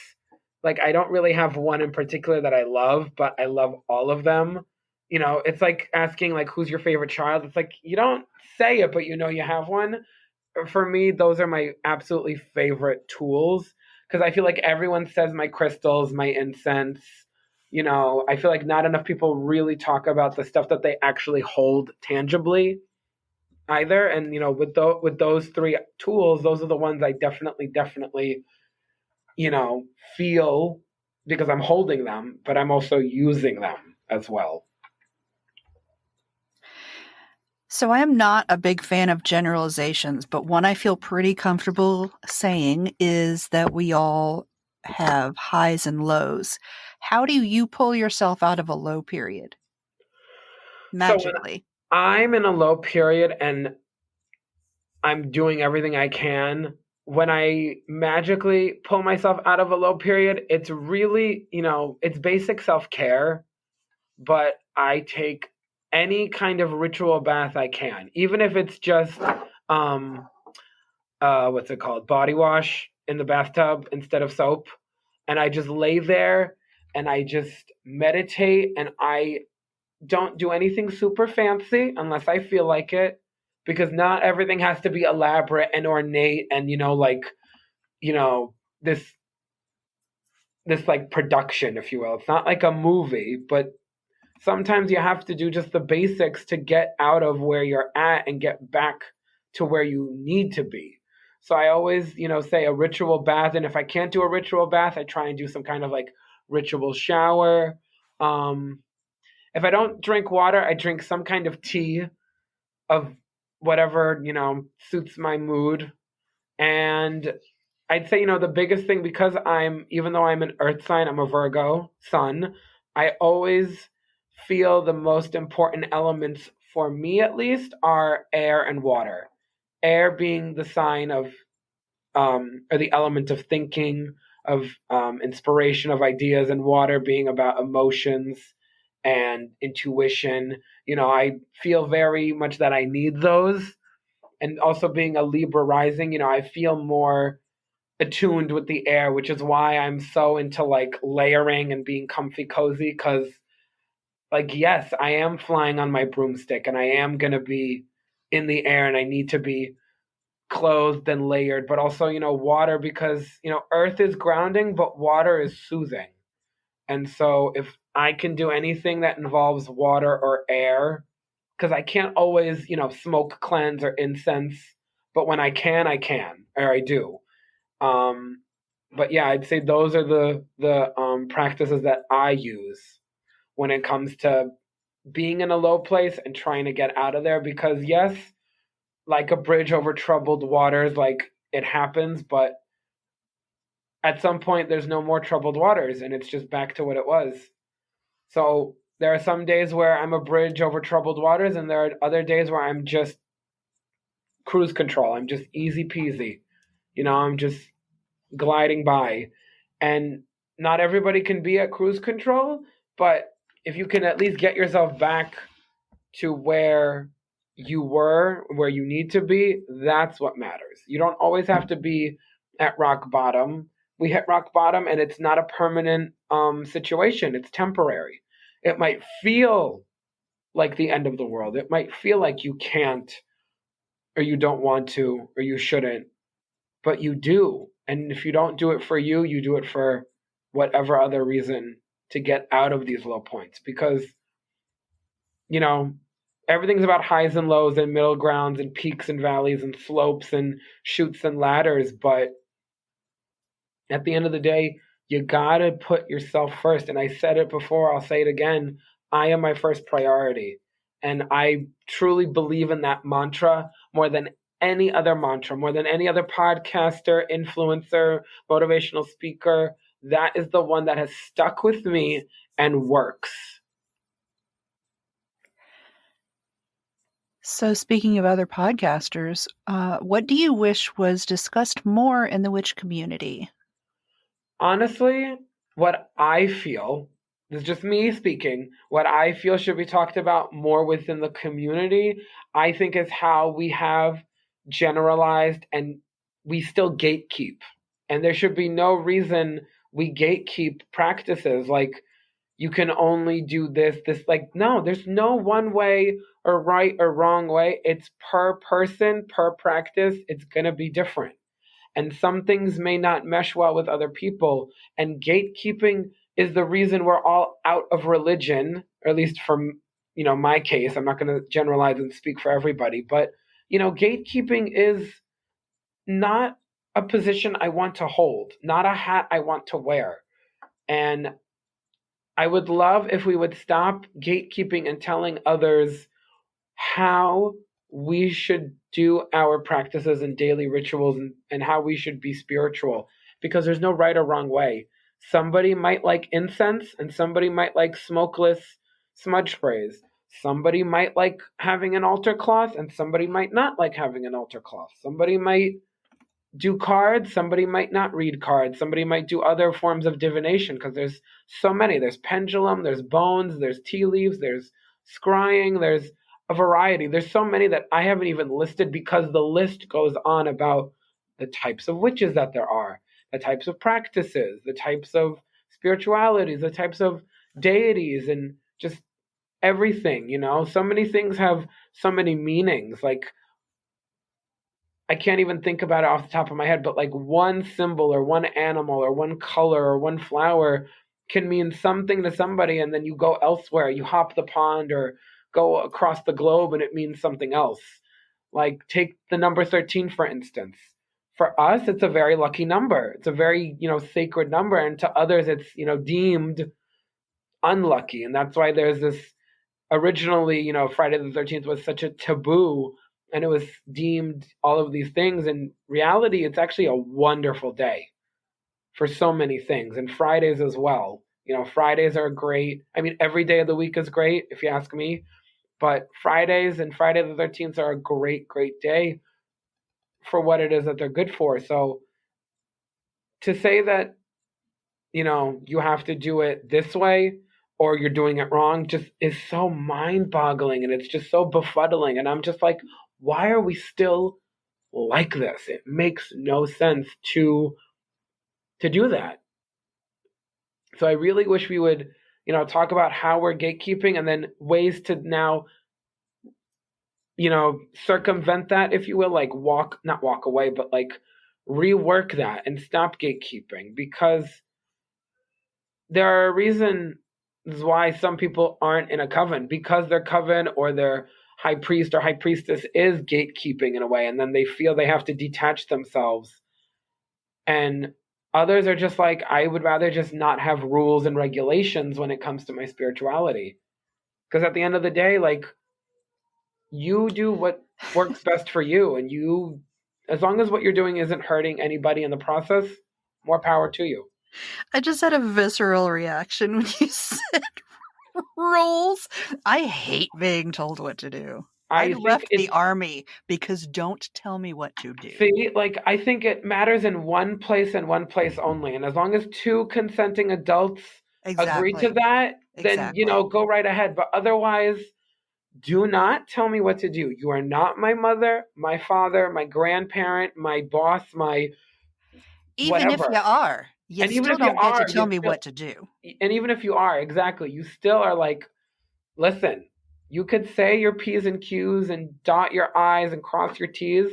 B: Like, I don't really have one in particular that I love, but I love all of them. It's like asking like who's your favorite child. It's like you don't say it, but you have one. For me, those are my absolutely favorite tools because I feel like everyone says my crystals, my incense. I feel like not enough people really talk about the stuff that they actually hold tangibly either. And with those three tools, those are the ones I definitely feel because I'm holding them, but I'm also using them as well.
A: So I am not a big fan of generalizations, but one I feel pretty comfortable saying is that we all have highs and lows. How do you pull yourself out of a low period? Magically.
B: So when I'm in a low period and I'm doing everything I can, when I magically pull myself out of a low period, it's really, it's basic self-care, but I take any kind of ritual bath I can, even if it's just what's it called, body wash in the bathtub instead of soap, and I just lay there and I just meditate, and I don't do anything super fancy unless I feel like it, because not everything has to be elaborate and ornate and this like production, if you will. It's not like a movie, but sometimes you have to do just the basics to get out of where you're at and get back to where you need to be. So I always, say a ritual bath. And if I can't do a ritual bath, I try and do some kind of like ritual shower. If I don't drink water, I drink some kind of tea of whatever, suits my mood. And I'd say, the biggest thing, because even though I'm an earth sign, I'm a Virgo sun, I always feel the most important elements, for me at least, are air and water. Air being the sign of, or the element of thinking, of inspiration, of ideas, and water being about emotions and intuition. I feel very much that I need those. And also being a Libra rising, I feel more attuned with the air, which is why I'm so into like layering and being comfy cozy. Because, like, yes, I am flying on my broomstick and I am going to be in the air and I need to be clothed and layered, but also, water, because, earth is grounding, but water is soothing. And so if I can do anything that involves water or air, because I can't always, smoke, cleanse, or incense, but when I can, or I do. Um, but yeah, I'd say those are the practices that I use when it comes to being in a low place and trying to get out of there. Because yes, like a bridge over troubled waters, like it happens, but at some point there's no more troubled waters and it's just back to what it was. So there are some days where I'm a bridge over troubled waters, and there are other days where I'm just cruise control. I'm just easy peasy. I'm just gliding by. And not everybody can be at cruise control, but if you can at least get yourself back to where you were, where you need to be, that's what matters. You don't always have to be at rock bottom. We hit rock bottom and it's not a permanent situation, it's temporary. It might feel like the end of the world. It might feel like you can't, or you don't want to, or you shouldn't, but you do. And if you don't do it for you, you do it for whatever other reason to get out of these low points. Because, you know, everything's about highs and lows and middle grounds and peaks and valleys and slopes and chutes and ladders. But at the end of the day, you gotta put yourself first. And I said it before, I'll say it again. I am my first priority. And I truly believe in that mantra more than any other mantra, more than any other podcaster, influencer, motivational speaker. That is the one that has stuck with me and works.
A: So, speaking of other podcasters, what do you wish was discussed more in the witch community?
B: Honestly, what I feel, this is just me speaking, what I feel should be talked about more within the community, I think is how we have generalized and we still gatekeep. And there should be no reason we gatekeep practices like you can only do this. Like, no, there's no one way or right or wrong way. It's per person, per practice. It's going to be different. And some things may not mesh well with other people. And gatekeeping is the reason we're all out of religion, or at least from, my case. I'm not going to generalize and speak for everybody, but, gatekeeping is not a position I want to hold, not a hat I want to wear. And I would love if we would stop gatekeeping and telling others how we should do our practices and daily rituals, and how we should be spiritual, because there's no right or wrong way. Somebody might like incense and somebody might like smokeless smudge sprays. Somebody might like having an altar cloth and somebody might not like having an altar cloth. Somebody might do cards, somebody might not read cards, somebody might do other forms of divination, because there's so many. There's pendulum, there's bones, there's tea leaves, there's scrying, there's a variety. There's so many that I haven't even listed, because the list goes on about the types of witches that there are, the types of practices, the types of spiritualities, the types of deities, and just everything. So many things have so many meanings. Like, I can't even think about it off the top of my head, but like one symbol or one animal or one color or one flower can mean something to somebody, and then you go elsewhere, you hop the pond or go across the globe and it means something else. Like, take the number 13, for instance. For us, it's a very lucky number. It's a very, sacred number. And to others, it's, deemed unlucky. And that's why there's this, originally, Friday the 13th was such a taboo and it was deemed all of these things. In reality, it's actually a wonderful day for so many things, and Fridays as well. Fridays are great. I mean, every day of the week is great, if you ask me. But Fridays and Friday the 13th are a great, great day for what it is that they're good for. So to say that, you have to do it this way or you're doing it wrong just is so mind boggling, and it's just so befuddling. And I'm just like, why are we still like this? It makes no sense to do that. So I really wish we would, talk about how we're gatekeeping and then ways to now, circumvent that, if you will, like not walk away, but like rework that and stop gatekeeping, because there are reasons why some people aren't in a coven, because their coven or their high priest or high priestess is gatekeeping in a way, and then they feel they have to detach themselves. And others are just like, I would rather just not have rules and regulations when it comes to my spirituality. Because at the end of the day, like, you do what works best for you, and as long as what you're doing isn't hurting anybody in the process, more power to you.
A: I just had a visceral reaction when you said rules. I hate being told what to do. I left the army because don't tell me what to do.
B: See, like, I think it matters in one place and one place only. And as long as two consenting adults agree to that, then, go right ahead. But otherwise, do not tell me what to do. You are not my mother, my father, my grandparent, my boss, my
A: even
B: whatever.
A: If you are, you
B: and
A: still
B: even if
A: don't
B: you
A: get
B: are,
A: to tell me what to do.
B: And even if you are, exactly, you still are like, listen, you could say your P's and Q's and dot your I's and cross your T's,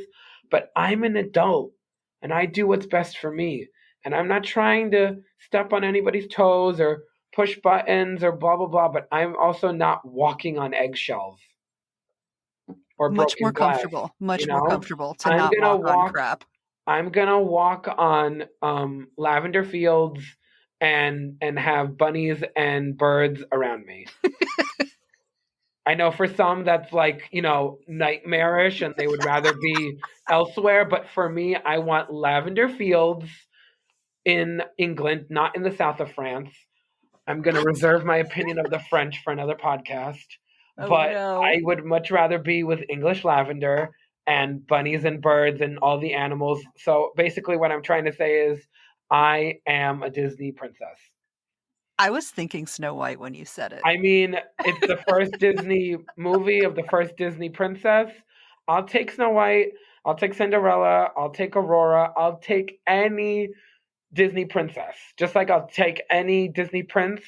B: but I'm an adult and I do what's best for me. And I'm not trying to step on anybody's toes or push buttons or blah, blah, blah, but I'm also not walking on eggshells or
A: much
B: broken
A: more
B: glass.
A: Comfortable, much more comfortable to not walk on crap.
B: I'm going to walk on lavender fields and have bunnies and birds around me. I know for some that's like, nightmarish and they would rather be elsewhere. But for me, I want lavender fields in England, not in the south of France. I'm going to reserve my opinion of the French for another podcast. But no. I would much rather be with English lavender and bunnies and birds and all the animals. So basically what I'm trying to say is I am a Disney princess.
A: I was thinking Snow White when you said it.
B: I mean, it's the first Disney movie of the first Disney princess. I'll take Snow White. I'll take Cinderella. I'll take Aurora. I'll take any Disney princess. Just like I'll take any Disney prince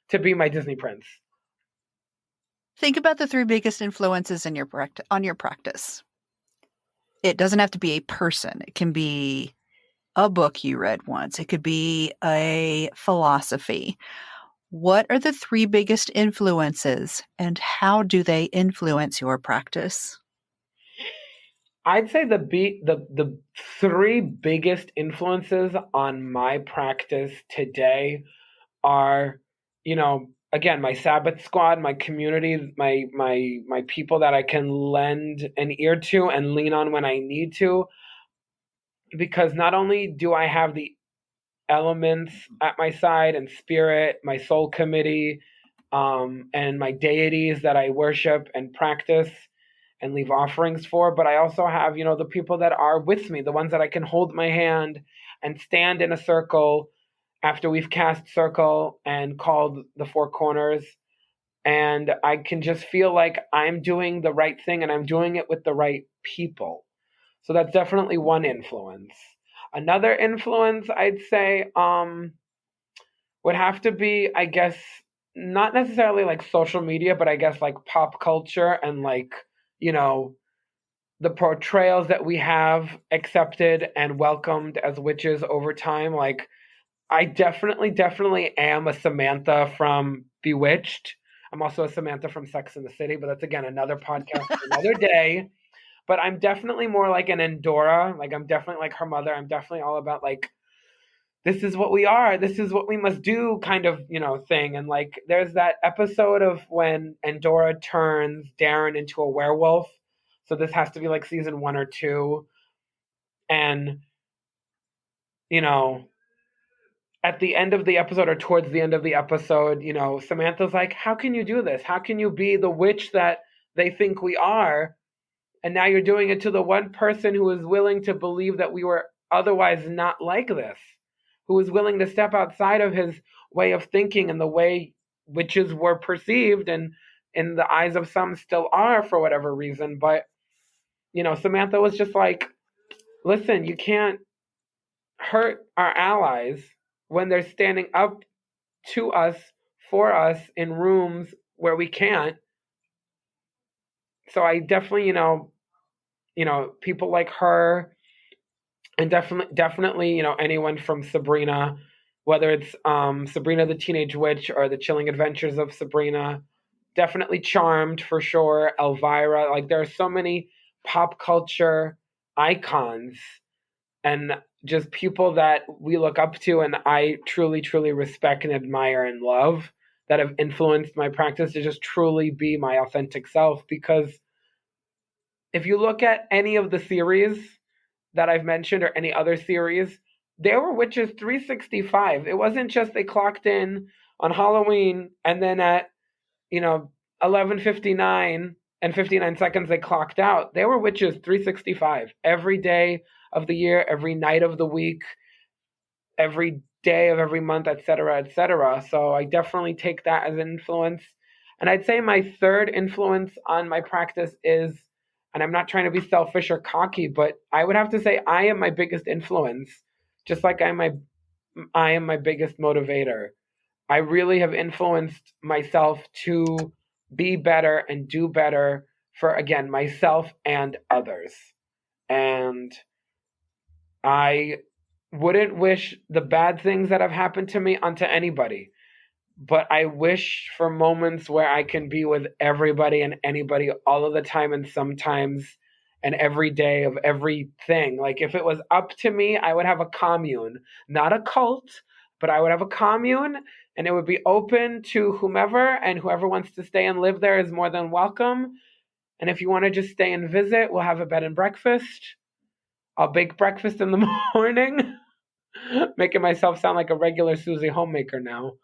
B: to be my Disney prince.
A: Think about the 3 biggest influences on your practice. It doesn't have to be a person. It can be a book you read once. It could be a philosophy. What are the 3 biggest influences and how do they influence your practice?
B: I'd say the 3 biggest influences on my practice today are, again, my Sabbath squad, my community, my people that I can lend an ear to and lean on when I need to. Because not only do I have the elements at my side and spirit, my soul committee, and my deities that I worship and practice and leave offerings for, but I also have, the people that are with me, the ones that I can hold my hand and stand in a circle after we've cast circle and called the 4 corners. And I can just feel like I'm doing the right thing and I'm doing it with the right people. So that's definitely one influence. Another influence I'd say would have to be, I guess, not necessarily like social media, but I guess like pop culture and like, the portrayals that we have accepted and welcomed as witches over time. Like, I definitely am a Samantha from Bewitched. I'm also a Samantha from Sex and the City, but that's, again, another podcast for another day. But I'm definitely more like an Endora. Like, I'm definitely like her mother. I'm definitely all about, like, this is what we are. This is what we must do kind of, thing. And, like, there's that episode of when Endora turns Darren into a werewolf. So this has to be, like, season 1 or 2. And, at the end of the episode or towards the end of the episode, Samantha's like, how can you do this? How can you be the witch that they think we are? And now you're doing it to the one person who is willing to believe that we were otherwise not like this, who is willing to step outside of his way of thinking and the way witches were perceived and in the eyes of some still are for whatever reason. But, Samantha was just like, listen, you can't hurt our allies when they're standing up to us, for us in rooms where we can't. So I definitely, people like her, and definitely, anyone from Sabrina, whether it's Sabrina the Teenage Witch or the Chilling Adventures of Sabrina, definitely Charmed for sure, Elvira. Like there are so many pop culture icons and just people that we look up to and I truly, truly respect and admire and love that have influenced my practice to just truly be my authentic self. Because if you look at any of the series that I've mentioned or any other series, they were witches 365. It wasn't just they clocked in on Halloween and then at, 11:59 and 59 seconds they clocked out. They were witches 365 every day of the year, every night of the week, every day of every month, etc., etc. So I definitely take that as an influence. And I'd say my third influence on my practice is, and I'm not trying to be selfish or cocky, but I would have to say I am my biggest influence, just like I am my biggest motivator. I really have influenced myself to be better and do better for, again, myself and others. And I wouldn't wish the bad things that have happened to me onto anybody, but I wish for moments where I can be with everybody and anybody all of the time and sometimes and every day of everything. Like if it was up to me, I would have a commune, not a cult, but I would have a commune and it would be open to whomever, and whoever wants to stay and live there is more than welcome. And if you want to just stay and visit, we'll have a bed and breakfast. I'll bake breakfast in the morning, making myself sound like a regular Susie homemaker now.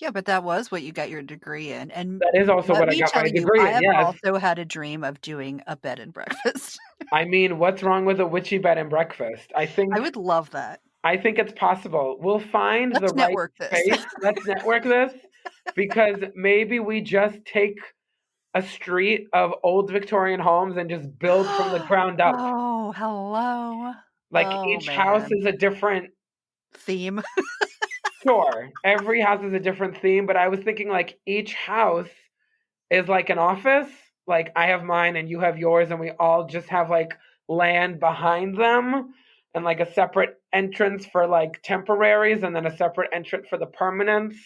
A: Yeah, but that was what you got your degree in. And
B: That is also
A: let
B: what I
A: me
B: got
A: tell
B: my
A: you,
B: degree
A: I
B: in,
A: have
B: yes.
A: also had a dream of doing a bed and breakfast.
B: I mean, what's wrong with a witchy bed and breakfast?
A: I would love that.
B: I think it's possible. We'll find the
A: Let's
B: right
A: network this.
B: space. Let's network this because maybe we just take a street of old Victorian homes and just build from the ground up.
A: Oh, hello.
B: Like
A: Oh,
B: each house
A: man.
B: is a different.
A: Theme.
B: Sure, every house is a different theme, but I was thinking like each house is like an office. Like I have mine and you have yours, and we all just have like land behind them and like a separate entrance for like temporaries and then a separate entrance for the permanents.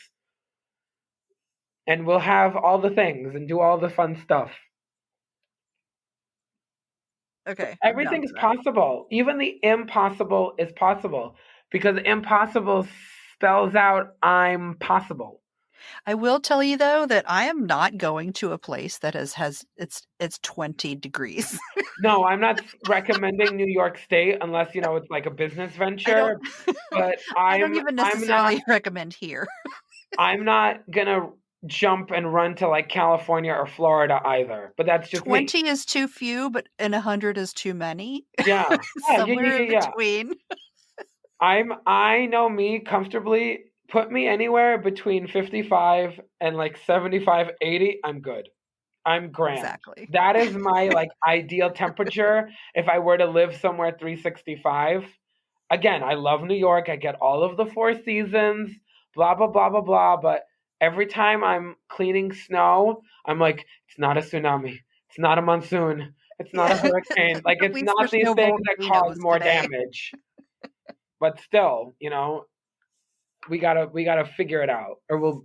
B: And we'll have all the things and do all the fun stuff.
A: Okay, I'm down
B: Everything is
A: for that.
B: possible. Even the impossible is possible because impossible spells out I'm possible.
A: I will tell you though that I am not going to a place that has it's 20 degrees.
B: No, I'm not recommending New York State unless it's like a business
A: I don't
B: venture. But
A: I don't even necessarily recommend here.
B: I'm not gonna jump and run to like California or Florida either. But that's just me.
A: 20 is too few, but 100 is too many.
B: Yeah.
A: Somewhere in between.
B: I know me comfortably. Put me anywhere between 55 and like 75, 80, I'm good. I'm grand.
A: Exactly.
B: That is my like ideal temperature if I were to live somewhere 365. Again, I love New York. I get all of the four seasons, blah blah blah blah blah, but every time I'm cleaning snow, I'm like, it's not a tsunami. It's not a monsoon. It's not a hurricane. Like it's not these things that cause more damage. But still, we gotta figure it out. Or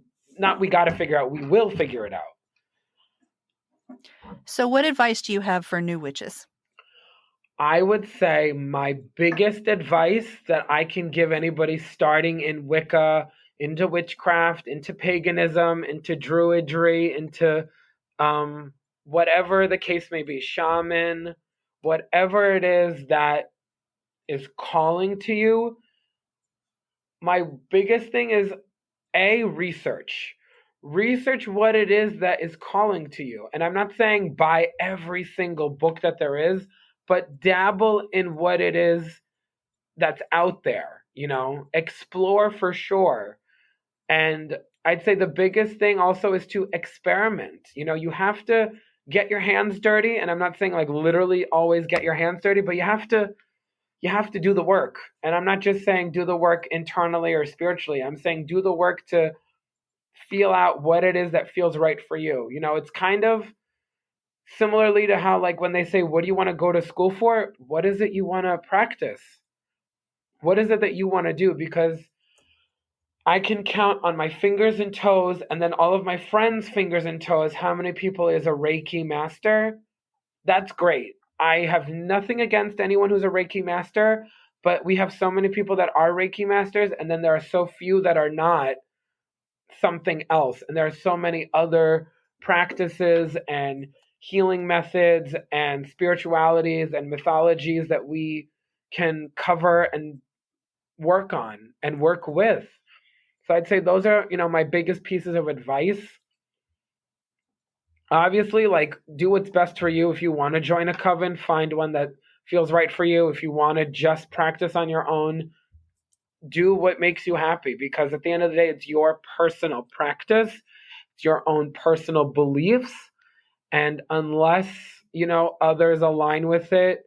B: we gotta figure out, we will figure it out.
A: So what advice do you have for new witches?
B: I would say my biggest advice that I can give anybody starting in Wicca, into witchcraft, into paganism, into druidry, into whatever the case may be, shaman, whatever it is that is calling to you, my biggest thing is research. Research what it is that is calling to you. And I'm not saying buy every single book that there is, but dabble in what it is that's out there, explore for sure. And I'd say the biggest thing also is to experiment. You have to get your hands dirty, and I'm not saying like literally always get your hands dirty, but you have to do the work. And I'm not just saying do the work internally or spiritually. I'm saying do the work to feel out what it is that feels right for you. It's kind of similarly to how, like, when they say, what do you want to go to school for? What is it you want to practice? What is it that you want to do? Because I can count on my fingers and toes, and then all of my friends' fingers and toes, how many people is a Reiki master. That's great. I have nothing against anyone who's a Reiki master, but we have so many people that are Reiki masters, and then there are so few that are not something else. And there are so many other practices and healing methods and spiritualities and mythologies that we can cover and work on and work with. So I'd say those are, my biggest pieces of advice. Obviously, like, do what's best for you. If you want to join a coven, find one that feels right for you. If you want to just practice on your own, do what makes you happy, because at the end of the day, it's your personal practice, it's your own personal beliefs. And unless, others align with it,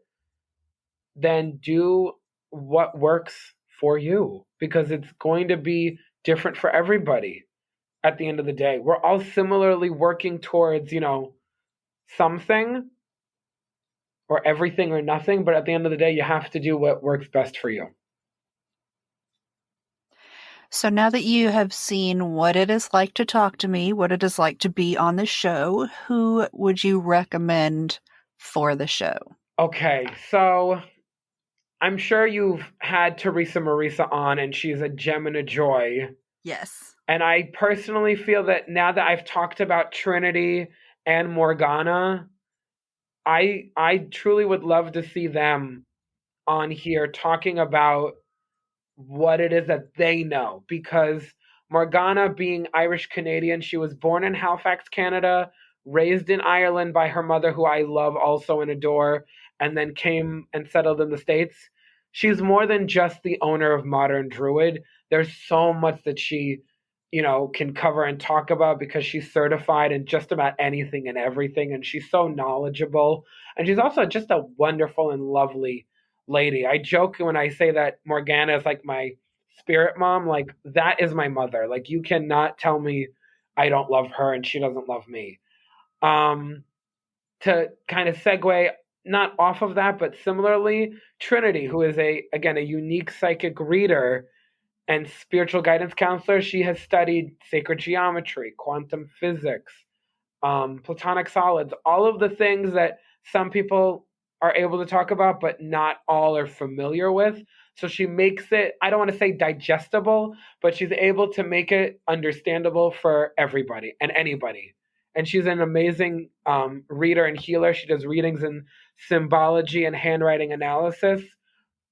B: then do what works for you, because it's going to be different for everybody. At the end of the day, we're all similarly working towards, something, or everything or nothing. But at the end of the day, you have to do what works best for you.
A: So now that you have seen what it is like to talk to me, what it is like to be on the show, who would you recommend for the show?
B: Okay, so I'm sure you've had Teresa Marisa on, and she's a gem and a joy.
A: Yes.
B: And I personally feel that now that I've talked about Trinity and Morgana, I truly would love to see them on here talking about what it is that they know. Because Morgana, being Irish Canadian, she was born in Halifax, Canada, raised in Ireland by her mother, who I love also and adore, and then came and settled in the States. She's more than just the owner of Modern Druid. There's so much that she, can cover and talk about, because she's certified in just about anything and everything, and she's so knowledgeable. And she's also just a wonderful and lovely lady. I joke when I say that Morgana is like my spirit mom. Like, that is my mother. Like, you cannot tell me I don't love her and she doesn't love me. To kind of segue, not off of that, but similarly, Trinity, who is a unique psychic reader and spiritual guidance counselor. She has studied sacred geometry, quantum physics, platonic solids, all of the things that some people are able to talk about, but not all are familiar with. So she makes it, I don't want to say digestible, but she's able to make it understandable for everybody and anybody. And she's an amazing reader and healer. She does readings in symbology and handwriting analysis,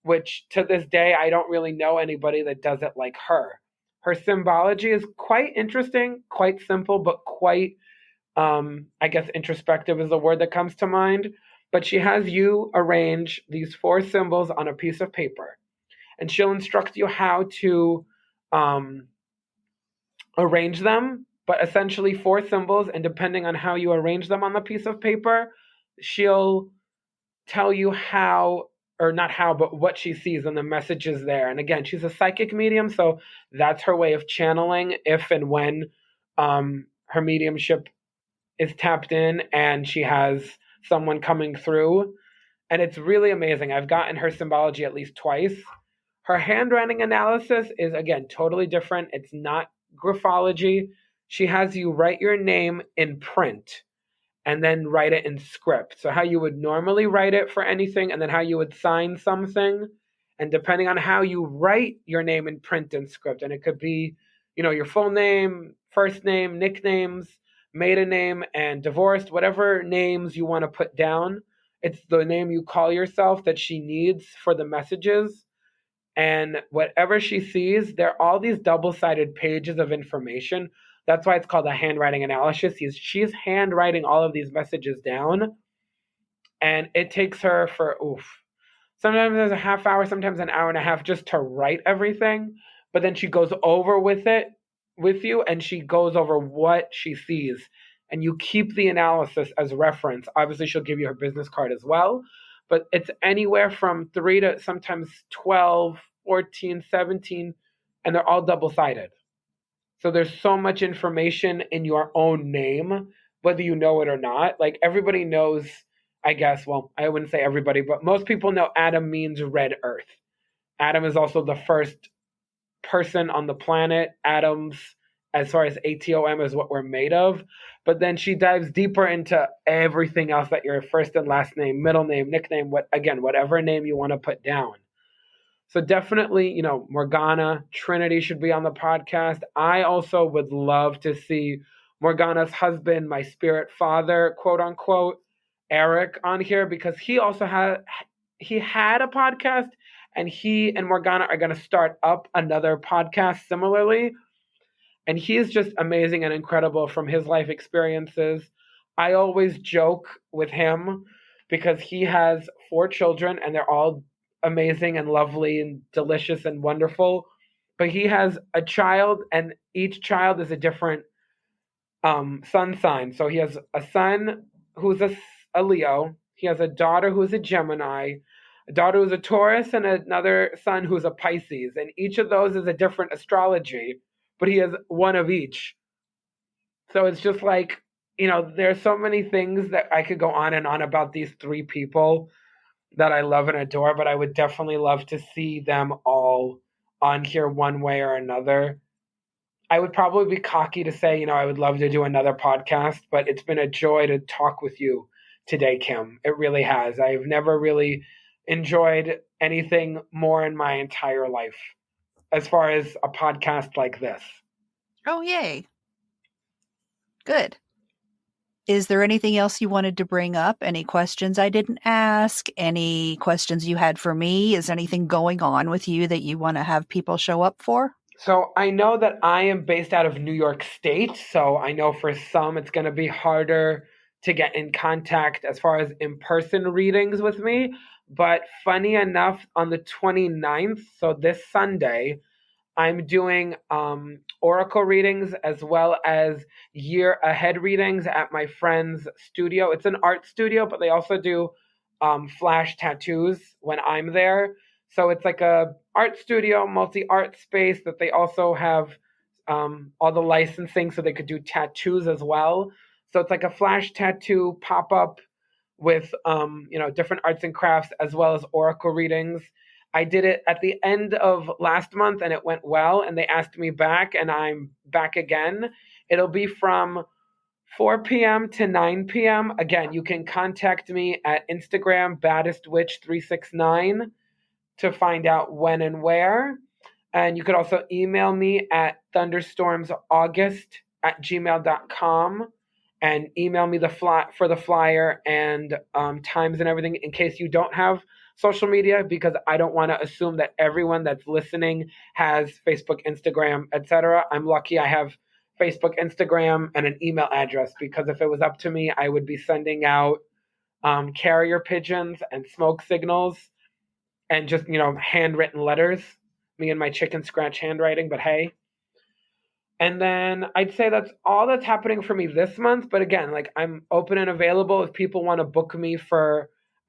B: which to this day, I don't really know anybody that does it like her. Her symbology is quite interesting, quite simple, but quite, I guess, introspective is the word that comes to mind. But she has you arrange these 4 symbols on a piece of paper, and she'll instruct you how to arrange them. But essentially 4 symbols, and depending on how you arrange them on the piece of paper, she'll tell you how, or not how, but what she sees and the messages there. And again, she's a psychic medium, so that's her way of channeling if and when her mediumship is tapped in and she has someone coming through. And it's really amazing. I've gotten her symbology at least twice. Her handwriting analysis is, again, totally different. It's not graphology. She has you write your name in print and then write it in script. So how you would normally write it for anything, and then how you would sign something. And depending on how you write your name in print and script, and it could be, your full name, first name, nicknames, maiden name, and divorced, whatever names you want to put down. It's the name you call yourself that she needs for the messages. And whatever she sees, there are all these double-sided pages of information. That's why it's called a handwriting analysis. She's handwriting all of these messages down, and it takes her for sometimes there's a half hour, sometimes an hour and a half just to write everything. But then she goes over with it with you, and she goes over what she sees. And you keep the analysis as reference. Obviously, she'll give you her business card as well. But it's anywhere from 3 to sometimes 12, 14, 17, and they're all double-sided. So there's so much information in your own name, whether you know it or not. Like everybody knows, I guess, well, I wouldn't say everybody, but most people know Adam means red earth. Adam is also the first person on the planet. Atoms, as far as ATOM, is what we're made of. But then she dives deeper into everything else that your first and last name, middle name, nickname, whatever name you want to put down. So definitely, Morgana, Trinity should be on the podcast. I also would love to see Morgana's husband, my spirit father, quote unquote, Eric, on here, because he had a podcast, and he and Morgana are going to start up another podcast similarly. And he is just amazing and incredible from his life experiences. I always joke with him because he has 4 children, and they're all amazing and lovely and delicious and wonderful. But he has a child, and each child is a different sun sign. So he has a son who's a Leo. He has a daughter who's a Gemini, a daughter who's a Taurus, and another son who's a Pisces. And each of those is a different astrology, but he has one of each. So it's just like, there's so many things that I could go on and on about these 3 people that I love and adore, but I would definitely love to see them all on here one way or another. I would probably be cocky to say, I would love to do another podcast, but it's been a joy to talk with you today, Kim. It really has. I've never really enjoyed anything more in my entire life as far as a podcast like this.
A: Oh, yay. Good. Is there anything else you wanted to bring up? Any questions I didn't ask? Any questions you had for me? Is anything going on with you that you want to have people show up for?
B: So I know that I am based out of New York State, so I know for some it's going to be harder to get in contact as far as in-person readings with me. But funny enough, on the 29th, so this Sunday, I'm doing oracle readings as well as year ahead readings at my friend's studio. It's an art studio, but they also do flash tattoos when I'm there. So it's like a art studio, multi-art space that they also have all the licensing so they could do tattoos as well. So it's like a flash tattoo pop-up with different arts and crafts as well as oracle readings. I did it at the end of last month and it went well, and they asked me back, and I'm back again. It'll be from 4 p.m. to 9 p.m. Again, you can contact me at Instagram, baddestwitch369, to find out when and where. And you could also email me at thunderstormsaugust@gmail.com and email me for the flyer and times and everything, in case you don't have social media, because I don't want to assume that everyone that's listening has Facebook, Instagram, etc. I'm lucky I have Facebook, Instagram, and an email address, because if it was up to me, I would be sending out carrier pigeons and smoke signals and just, handwritten letters, me and my chicken scratch handwriting, but hey. And then I'd say that's all that's happening for me this month. But again, like, I'm open and available if people want to book me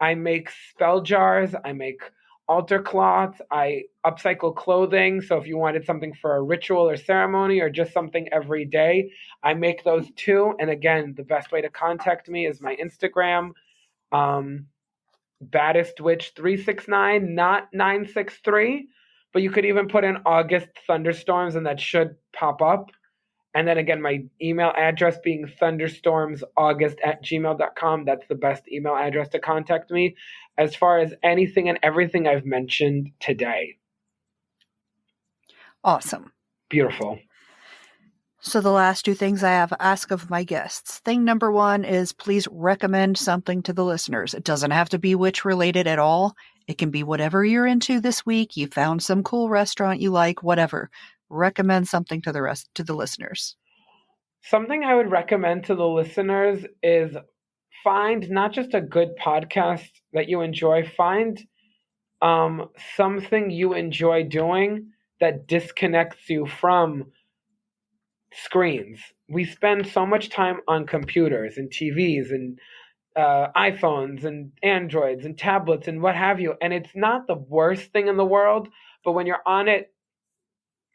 B: I make spell jars, I make altar cloths, I upcycle clothing. So if you wanted something for a ritual or ceremony or just something every day, I make those too. And again, the best way to contact me is my Instagram, baddestwitch369, not 963. But you could even put in August Thunderstorms and that should pop up. And then again, my email address being thunderstormsaugust@gmail.com. That's the best email address to contact me as far as anything and everything I've mentioned today.
A: Awesome.
B: Beautiful.
A: So the last two things I have ask of my guests. Thing number one is please recommend something to the listeners. It doesn't have to be witch related at all. It can be whatever you're into this week. You found some cool restaurant you like, whatever. Recommend something to the listeners.
B: Something I would recommend to the listeners is find not just a good podcast that you enjoy, find something you enjoy doing that disconnects you from screens. We spend so much time on computers and TVs and iPhones and Androids and tablets and what have you. And it's not the worst thing in the world, but when you're on it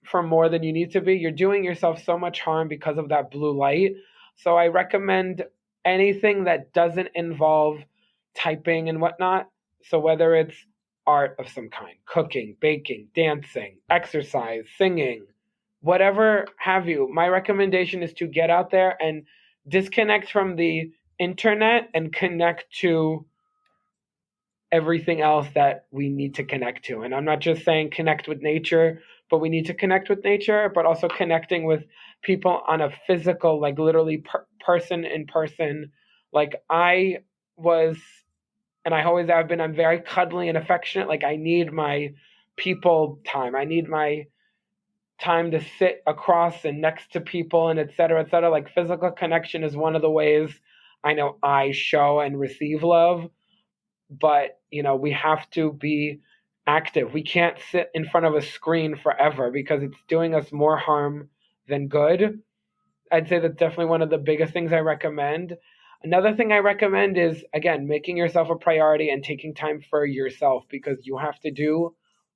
B: for more than you need to be, you're doing yourself so much harm because of that blue light. So I recommend anything that doesn't involve typing and whatnot. So whether it's art of some kind, cooking, baking, dancing, exercise, singing, whatever have you, my recommendation is to get out there and disconnect from the internet and connect to everything else that we need to connect to. And I'm not just saying connect with nature, but we need to connect with nature, but also connecting with people on a physical, like literally person in person. Like I was, and I always have been, I'm very cuddly and affectionate. Like I need my people time. I need my time to sit across and next to people and et cetera, et cetera. Like physical connection is one of the ways I know I show and receive love. But, we have to be active. We can't sit in front of a screen forever because it's doing us more harm than good. I'd say that's definitely one of the biggest things I recommend. Another thing I recommend is, again, making yourself a priority and taking time for yourself because you have to do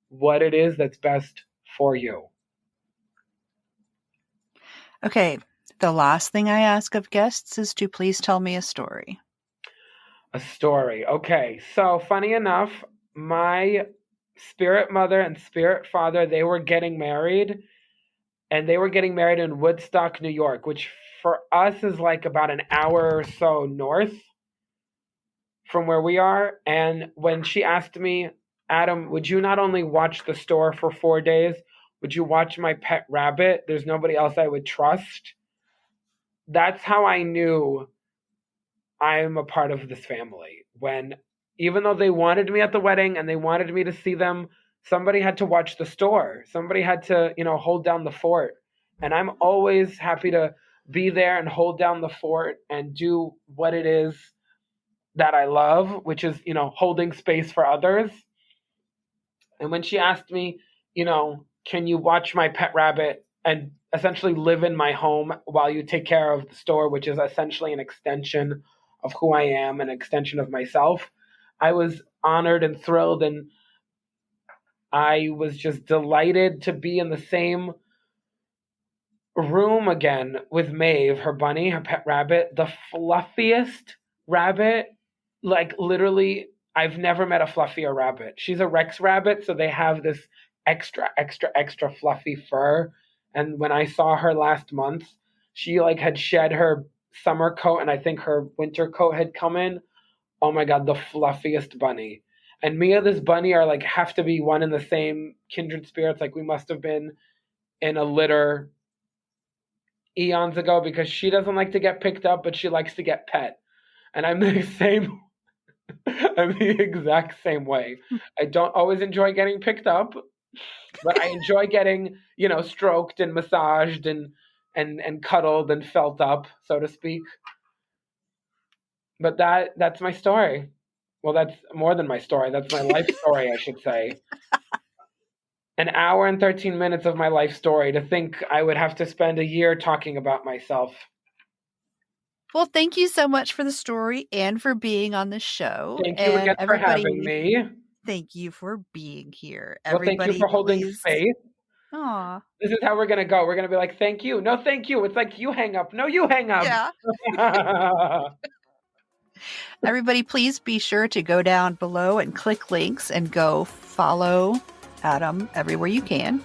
B: what it is that's best for you.
A: Okay, the last thing I ask of guests is to please tell me a story.
B: A story. Okay, so funny enough, my spirit mother and spirit father, they were getting married, and they were getting married in Woodstock, New York, which for us is like about an hour or so north from where we are. And when she asked me, Adam, would you not only watch the store for 4 days, would you watch my pet rabbit? There's nobody else I would trust. That's how I knew I'm a part of this family. When, even though they wanted me at the wedding and they wanted me to see them, somebody had to watch the store. Somebody had to, hold down the fort. And I'm always happy to be there and hold down the fort and do what it is that I love, which is, holding space for others. And when she asked me, can you watch my pet rabbit and essentially live in my home while you take care of the store, which is essentially an extension of who I am, an extension of myself, I was honored and thrilled, and I was just delighted to be in the same room again with Maeve, her bunny, her pet rabbit, the fluffiest rabbit. Like literally, I've never met a fluffier rabbit. She's a Rex rabbit, so they have this extra fluffy fur. And when I saw her last month, she like had shed her summer coat and I think her winter coat had come in. Oh my god, the fluffiest bunny. And me and this bunny are like have to be one and the same kindred spirits. Like we must have been in a litter eons ago because she doesn't like to get picked up, but she likes to get pet. And I'm the same. I'm the exact same way. I don't always enjoy getting picked up, but I enjoy getting, stroked and massaged and cuddled and felt up, so to speak. But that's my story. Well, that's more than my story. That's my life story, I should say. An hour and 13 minutes of my life story. To think I would have to spend a year talking about myself.
A: Well, thank you so much for the story and for being on the show.
B: Thank you again for having me.
A: Thank you for being here.
B: Well, thank you for holding space.
A: Aw.
B: This is how we're going to go. We're going to be like, thank you. No, thank you. It's like you hang up. No, you hang up.
A: Yeah. Everybody, please be sure to go down below and click links and go follow Adam everywhere you can.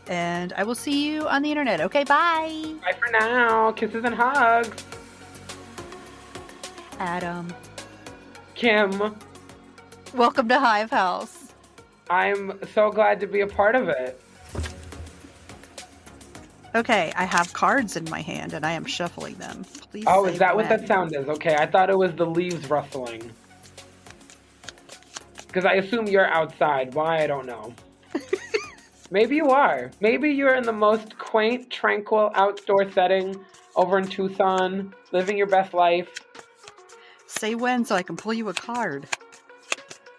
A: And I will see you on the internet. Okay, bye.
B: Bye for now. Kisses and hugs.
A: Adam.
B: Kim.
A: Welcome to Hive House.
B: I'm so glad to be a part of it.
A: Okay, I have cards in my hand and I am shuffling them. Please
B: Oh,
A: say
B: is that what
A: when.
B: that sound is? Okay, I thought it was the leaves rustling. Because I assume you're outside. Why, I don't know. Maybe you are. Maybe you're in the most quaint, tranquil outdoor setting over in Tucson, living your best life.
A: Say when so I can pull you a card.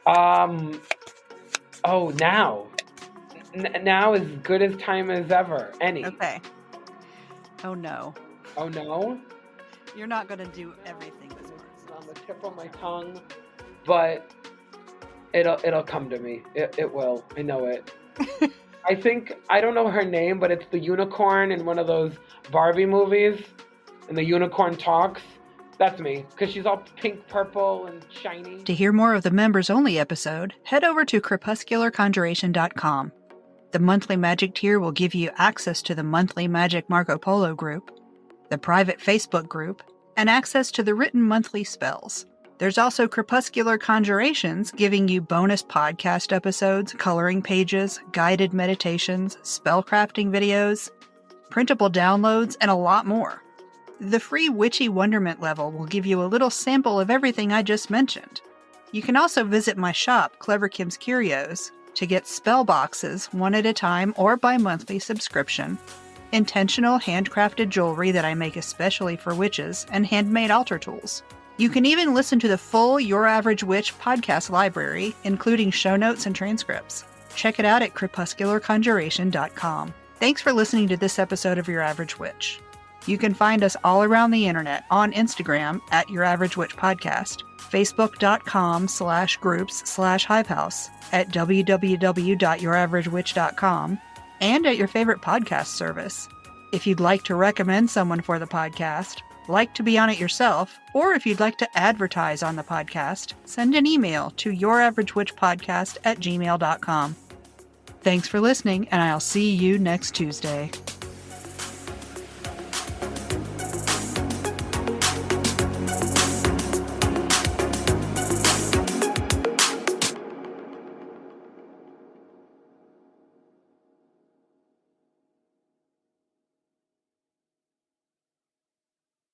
B: Oh, now. Now is good as time as ever. Any.
A: Okay. Oh no.
B: Oh, no?
A: You're not going to do everything this
B: It's on the tip of my tongue, but it'll come to me. It will. I know it. I don't know her name, but it's the unicorn in one of those Barbie movies, and the unicorn talks. That's me, because she's all pink, purple, and shiny.
A: To hear more of the members-only episode, head over to crepuscularconjuration.com. The monthly magic tier will give you access to the monthly Magic Marco Polo group, the private Facebook group, and access to the written monthly spells. There's also Crepuscular Conjurations, giving you bonus podcast episodes, coloring pages, guided meditations, spellcrafting videos, printable downloads, and a lot more. The free Witchy Wonderment level will give you a little sample of everything I just mentioned. You can also visit my shop, Clever Kim's Curios, to get spell boxes one at a time or by monthly subscription, intentional handcrafted jewelry that I make especially for witches, and handmade altar tools. You can even listen to the full Your Average Witch podcast library, including show notes and transcripts. Check it out at crepuscularconjuration.com. Thanks for listening to this episode of Your Average Witch. You can find us all around the internet on Instagram at Your Average Witch Podcast, facebook.com/groups/hivehouse, at www.youraverageWitch.com, and at your favorite podcast service. If you'd like to recommend someone for the podcast, like to be on it yourself, or if you'd like to advertise on the podcast, send an email to youraverageWitchPodcast@gmail.com. Thanks for listening, and I'll see you next Tuesday.